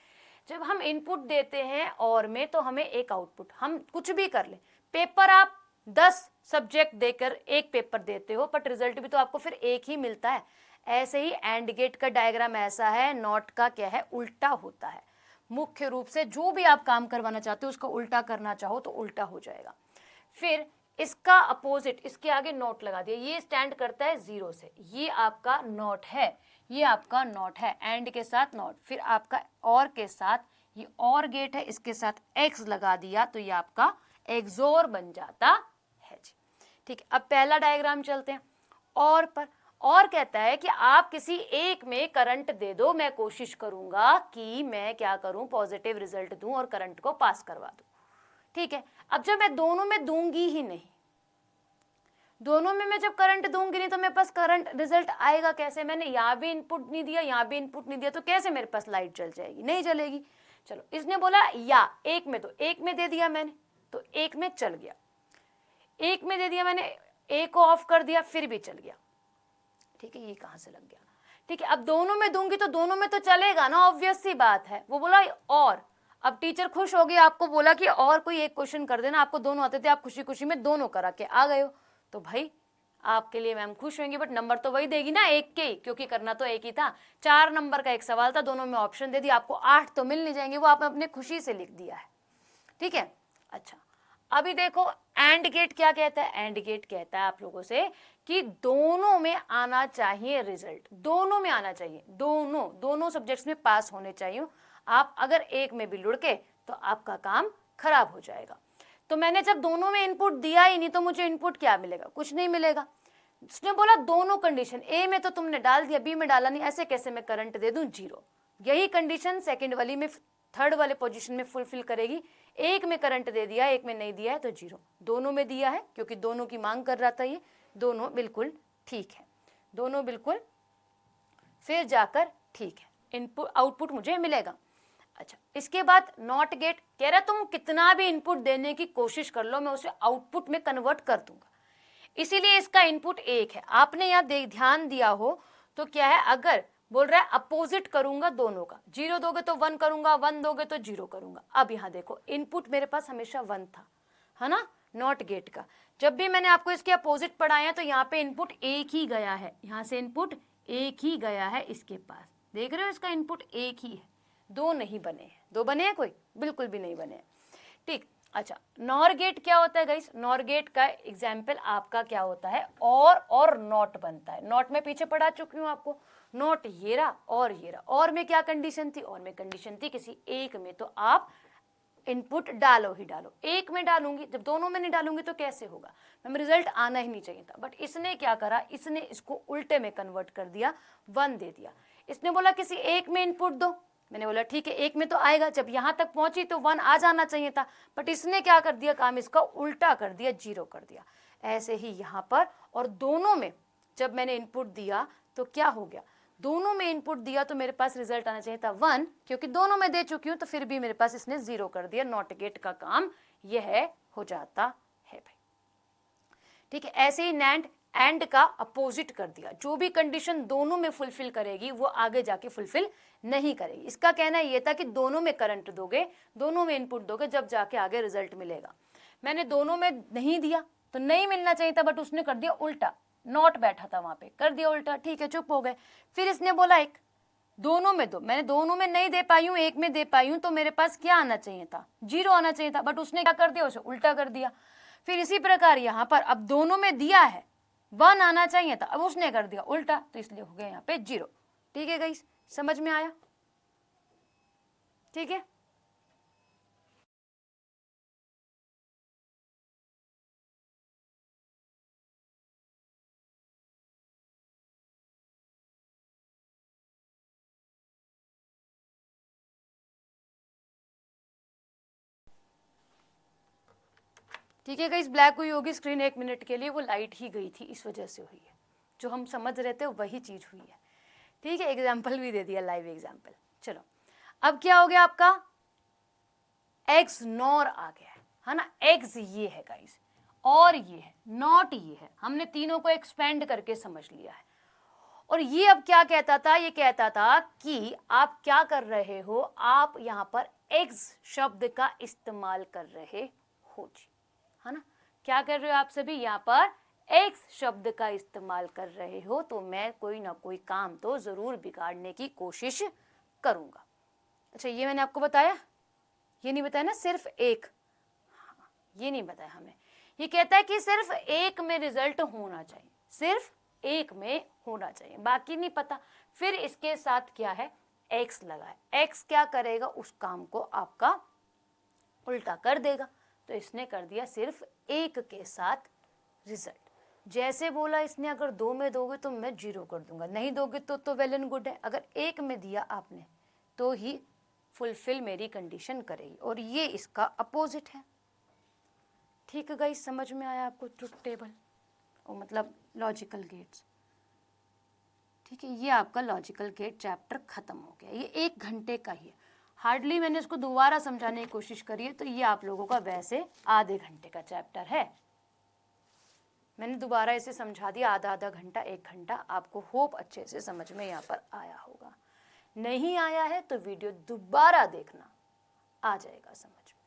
जब हम इनपुट देते हैं और में तो हमें एक आउटपुट, हम कुछ भी कर ले, पेपर आप 10 सब्जेक्ट देकर एक पेपर देते हो बट रिजल्ट भी तो आपको फिर एक ही मिलता है। ऐसे ही एंड गेट का डायग्राम ऐसा है, नॉट का क्या है, उल्टा होता है। मुख्य रूप से जो भी आप काम करवाना चाहते हो उसको उल्टा करना चाहो तो उल्टा हो जाएगा। फिर इसका अपोजिट, इसके आगे नॉट लगा दिया, ये स्टैंड करता है 0 से, ये आपका नॉट है, ये आपका नॉट है, एंड के साथ नॉट, फिर आपका और के साथ ये और गेट है, इसके साथ एक्स लगा दिया तो ये आपका एक्सोर बन जाता है जी। ठीक है, अब पहला डायग्राम चलते हैं और पर। और कहता है कि आप किसी एक में करंट दे दो, मैं कोशिश करूंगा कि मैं क्या करूं, पॉजिटिव रिजल्ट दूं और करंट को पास करवा दूं। ठीक है, अब जब मैं दोनों में दूंगी ही नहीं, दोनों में मैं जब करंट दूंगी नहीं तो मेरे पास करंट रिजल्ट आएगा कैसे? मैंने यहाँ भी इनपुट नहीं दिया, यहाँ भी इनपुट नहीं दिया, तो कैसे मेरे पास लाइट जल जाएगी? नहीं जलेगी। चलो, इसने बोला या एक में, तो एक में दे दिया मैंने तो एक में चल गया, एक में दे दिया मैंने, एक को ऑफ कर दिया फिर भी चल गया। ठीक है, ये कहां से लग गया? ठीक है, अब दोनों में दूंगी तो दोनों में तो चलेगा ना, ऑब्वियस सी बात है। वो बोला और, अब टीचर खुश हो गई, आपको बोला कि और कोई एक क्वेश्चन कर देना, आपको दोनों आते थे, आप खुशी खुशी में दोनों करा के आ गए हो, तो भाई आपके लिए मैम खुश होंगी, बट नंबर तो वही देगी ना, एक के ही, क्योंकि करना तो एक ही था। 4 नंबर का एक सवाल था, दोनों में ऑप्शन दे दिया, आपको 8 तो मिल नहीं जाएंगे, वो आपने अपने खुशी से लिख दिया है। ठीक है, अच्छा अभी देखो एंड गेट क्या कहता है। एंड गेट कहता है आप लोगों से कि दोनों में आना चाहिए रिजल्ट, दोनों में आना चाहिए, दोनों सब्जेक्ट्स में पास होने चाहिए। आप अगर एक में भी लुढ़के तो आपका काम खराब हो जाएगा। तो मैंने जब दोनों में इनपुट दिया ही नहीं तो मुझे इनपुट क्या मिलेगा? कुछ नहीं मिलेगा। उसने बोला दोनों कंडीशन, ए में तो तुमने डाल दिया, बी में डाला नहीं, ऐसे कैसे मैं करंट दे दूं? 0। यही कंडीशन सेकंड वाली में, थर्ड वाले पोजीशन में फुलफिल करेगी। एक में करंट दे दिया, एक में नहीं दिया है तो 0। दोनों में दिया है क्योंकि दोनों की मांग कर रहा था, ये दोनों बिल्कुल ठीक है, दोनों बिल्कुल फिर जाकर ठीक है, इनपुट आउटपुट मुझे मिलेगा। अच्छा, इसके बाद नॉट गेट कह रहा तुम कितना भी इनपुट देने की कोशिश कर लो, मैं उसे आउटपुट में कन्वर्ट कर दूंगा, इसीलिए इसका इनपुट 1 है। आपने यहाँ ध्यान दिया हो तो क्या है, अगर बोल रहा है अपोजिट करूंगा दोनों का, 0 दोगे तो 1 करूंगा, 1 दोगे तो 0 करूंगा। अब यहाँ देखो इनपुट मेरे पास हमेशा 1 था, है ना, नॉट गेट का। जब भी मैंने आपको इसके अपोजिट पढ़ाया तो यहाँ पे इनपुट 1 ही गया है, यहाँ से इनपुट 1 ही गया है इसके पास, देख रहे हो, इसका इनपुट 1 ही है, 2 नहीं बने हैं। 2 बने हैं कोई? बिल्कुल भी नहीं बने हैं। ठीक, अच्छा नॉर गेट क्या होता है गाइस? नॉर गेट का एग्जाम्पल आपका क्या होता है, और नॉट बनता है। नॉट में पीछे पढ़ा चुकी हूँ आपको, नॉट ये रहा और ये रहा। और में क्या कंडीशन थी? और में कंडीशन थी किसी एक में तो आप इनपुट डालो ही डालो। एक में डालूंगी, जब दोनों में नहीं डालूंगी तो कैसे होगा? मैम रिजल्ट आना ही नहीं चाहिए था, बट इसने क्या करा, इसने इसको उल्टे में कन्वर्ट कर दिया, 1 दे दिया। इसने बोला किसी एक में इनपुट दो, मैंने बोला ठीक है, एक में तो आएगा, जब यहाँ तक पहुंची तो 1 आ जाना चाहिए था, बट इसने क्या कर दिया, काम इसका उल्टा कर दिया, 0 कर दिया। ऐसे ही यहाँ पर, और दोनों में जब मैंने इनपुट दिया तो क्या हो गया, दोनों में इनपुट दिया तो मेरे पास रिजल्ट आना चाहिए था 1, क्योंकि दोनों में दे चुकी हूँ, तो फिर भी मेरे पास इसने 0 कर दिया। नॉट गेट का काम यह हो जाता है भाई। ठीक है, ऐसे ही नैंड एंड का अपोजिट कर दिया, जो भी कंडीशन दोनों में फुलफिल करेगी वो आगे जाके फुलफिल नहीं करेगी। इसका कहना ये था कि दोनों में करंट दोगे, दोनों में इनपुट दोगे, जब जाके आगे रिजल्ट मिलेगा। मैंने दोनों में नहीं दिया तो नहीं मिलना चाहिए था, बट उसने कर दिया उल्टा, नॉट बैठा था वहां पे, कर दिया उल्टा। ठीक है, चुप हो गए। फिर इसने बोला एक, दोनों में दो, मैंने दोनों में नहीं दे पाई हूँ, एक में दे पाई हूँ, तो मेरे पास क्या आना चाहिए था, 0 आना चाहिए था, बट उसने क्या कर दिया, उसे उल्टा कर दिया। फिर इसी प्रकार यहाँ पर अब दोनों में दिया है, 1 आना चाहिए था, अब उसने कर दिया उल्टा, तो इसलिए हो गया यहाँ पे 0। ठीक है गाइस, समझ में आया? ठीक है, ठीक है गाइस, ब्लैक हुई होगी स्क्रीन 1 मिनट के लिए, वो लाइट ही गई थी, इस वजह से हुई है। जो हम समझ रहे थे वही चीज हुई है। ठीक है, एग्जाम्पल भी दे दिया, लाइव एग्जाम्पल। चलो, अब क्या हो गया आपका, एक्स नॉर आ गया है ना। एक्स ये है गाइस, और ये है, नॉट ये है। हमने तीनों को एक्सपेंड करके समझ लिया है। और ये अब क्या कहता था, ये कहता था कि आप क्या कर रहे हो, आप यहाँ पर एक्स शब्द का इस्तेमाल कर रहे हो जी, है ना। क्या कर रहे हो आप सभी, यहाँ पर एक्स शब्द का इस्तेमाल कर रहे हो, तो मैं कोई ना कोई काम तो जरूर बिगाड़ने की कोशिश करूंगा। अच्छा, ये मैंने आपको बताया, ये नहीं बताया ना सिर्फ एक, हाँ, ये नहीं बताया हमें। ये कहता है कि सिर्फ एक में रिजल्ट होना चाहिए, सिर्फ एक में होना चाहिए, बाकी नहीं पता। फिर इसके साथ क्या है, एक्स लगा है। एक्स क्या करेगा, उस काम को आपका उल्टा कर देगा। तो इसने कर दिया सिर्फ एक के साथ रिजल्ट। जैसे बोला इसने, अगर 2 में दोगे तो मैं 0 कर दूंगा, नहीं दोगे तो वेल एंड गुड है। अगर एक में दिया आपने तो ही फुलफिल मेरी कंडीशन करेगी, और ये इसका अपोजिट है। ठीक है गाइस, समझ में आया आपको ट्रुथ टेबल, और मतलब लॉजिकल गेट्स। ठीक है, ये आपका लॉजिकल गेट चैप्टर खत्म हो गया। ये 1 घंटे का ही है, हार्डली मैंने इसको दोबारा समझाने की कोशिश करी है, तो ये आप लोगों का वैसे आधे घंटे का चैप्टर है। मैंने दोबारा इसे समझा दिया, आधा घंटा 1 घंटा, आपको होप अच्छे से समझ में यहाँ पर आया होगा। नहीं आया है तो वीडियो दोबारा देखना, आ जाएगा समझ में।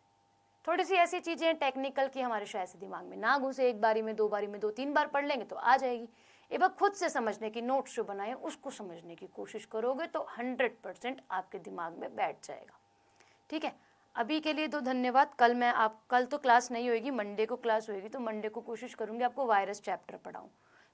थोड़ी सी ऐसी चीजें टेक्निकल की हमारे शायद से दिमाग में ना घुसे, 1 बारी में 2 बारी में 2-3 बार पढ़ लेंगे तो आ जाएगी। एक बार खुद से समझने की, नोट्स जो बनाए उसको समझने की कोशिश करोगे तो 100% आपके दिमाग में बैठ जाएगा। ठीक है, अभी के लिए तो धन्यवाद। कल तो क्लास नहीं होगी, मंडे को क्लास होगी, तो मंडे को कोशिश करूंगी आपको वायरस चैप्टर पढ़ाऊँ।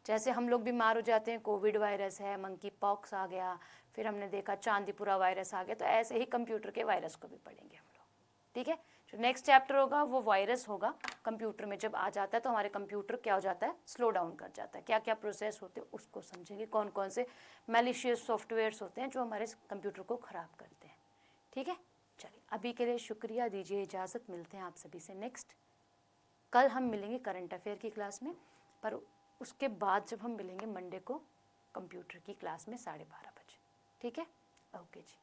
जैसे हम लोग बीमार हो जाते हैं, कोविड वायरस है, मंकी पॉक्स आ गया, फिर हमने देखा चांदीपुरा वायरस आ गया, तो ऐसे ही कंप्यूटर के वायरस को भी पढ़ेंगे हम लोग। ठीक है, जो नेक्स्ट चैप्टर होगा वो वायरस होगा। कंप्यूटर में जब आ जाता है तो हमारे कंप्यूटर क्या हो जाता है, स्लो डाउन कर जाता है। क्या क्या प्रोसेस होते हैं उसको समझेंगे, कौन कौन से मैलिशियस सॉफ्टवेयर्स होते हैं जो हमारे कंप्यूटर को ख़राब करते हैं। ठीक है, चलिए अभी के लिए शुक्रिया, दीजिए इजाज़त, मिलते हैं आप सभी से नेक्स्ट। कल हम मिलेंगे करंट अफेयर की क्लास में, पर उसके बाद जब हम मिलेंगे मंडे को कंप्यूटर की क्लास में 12:30 बजे। ठीक है, ओके जी।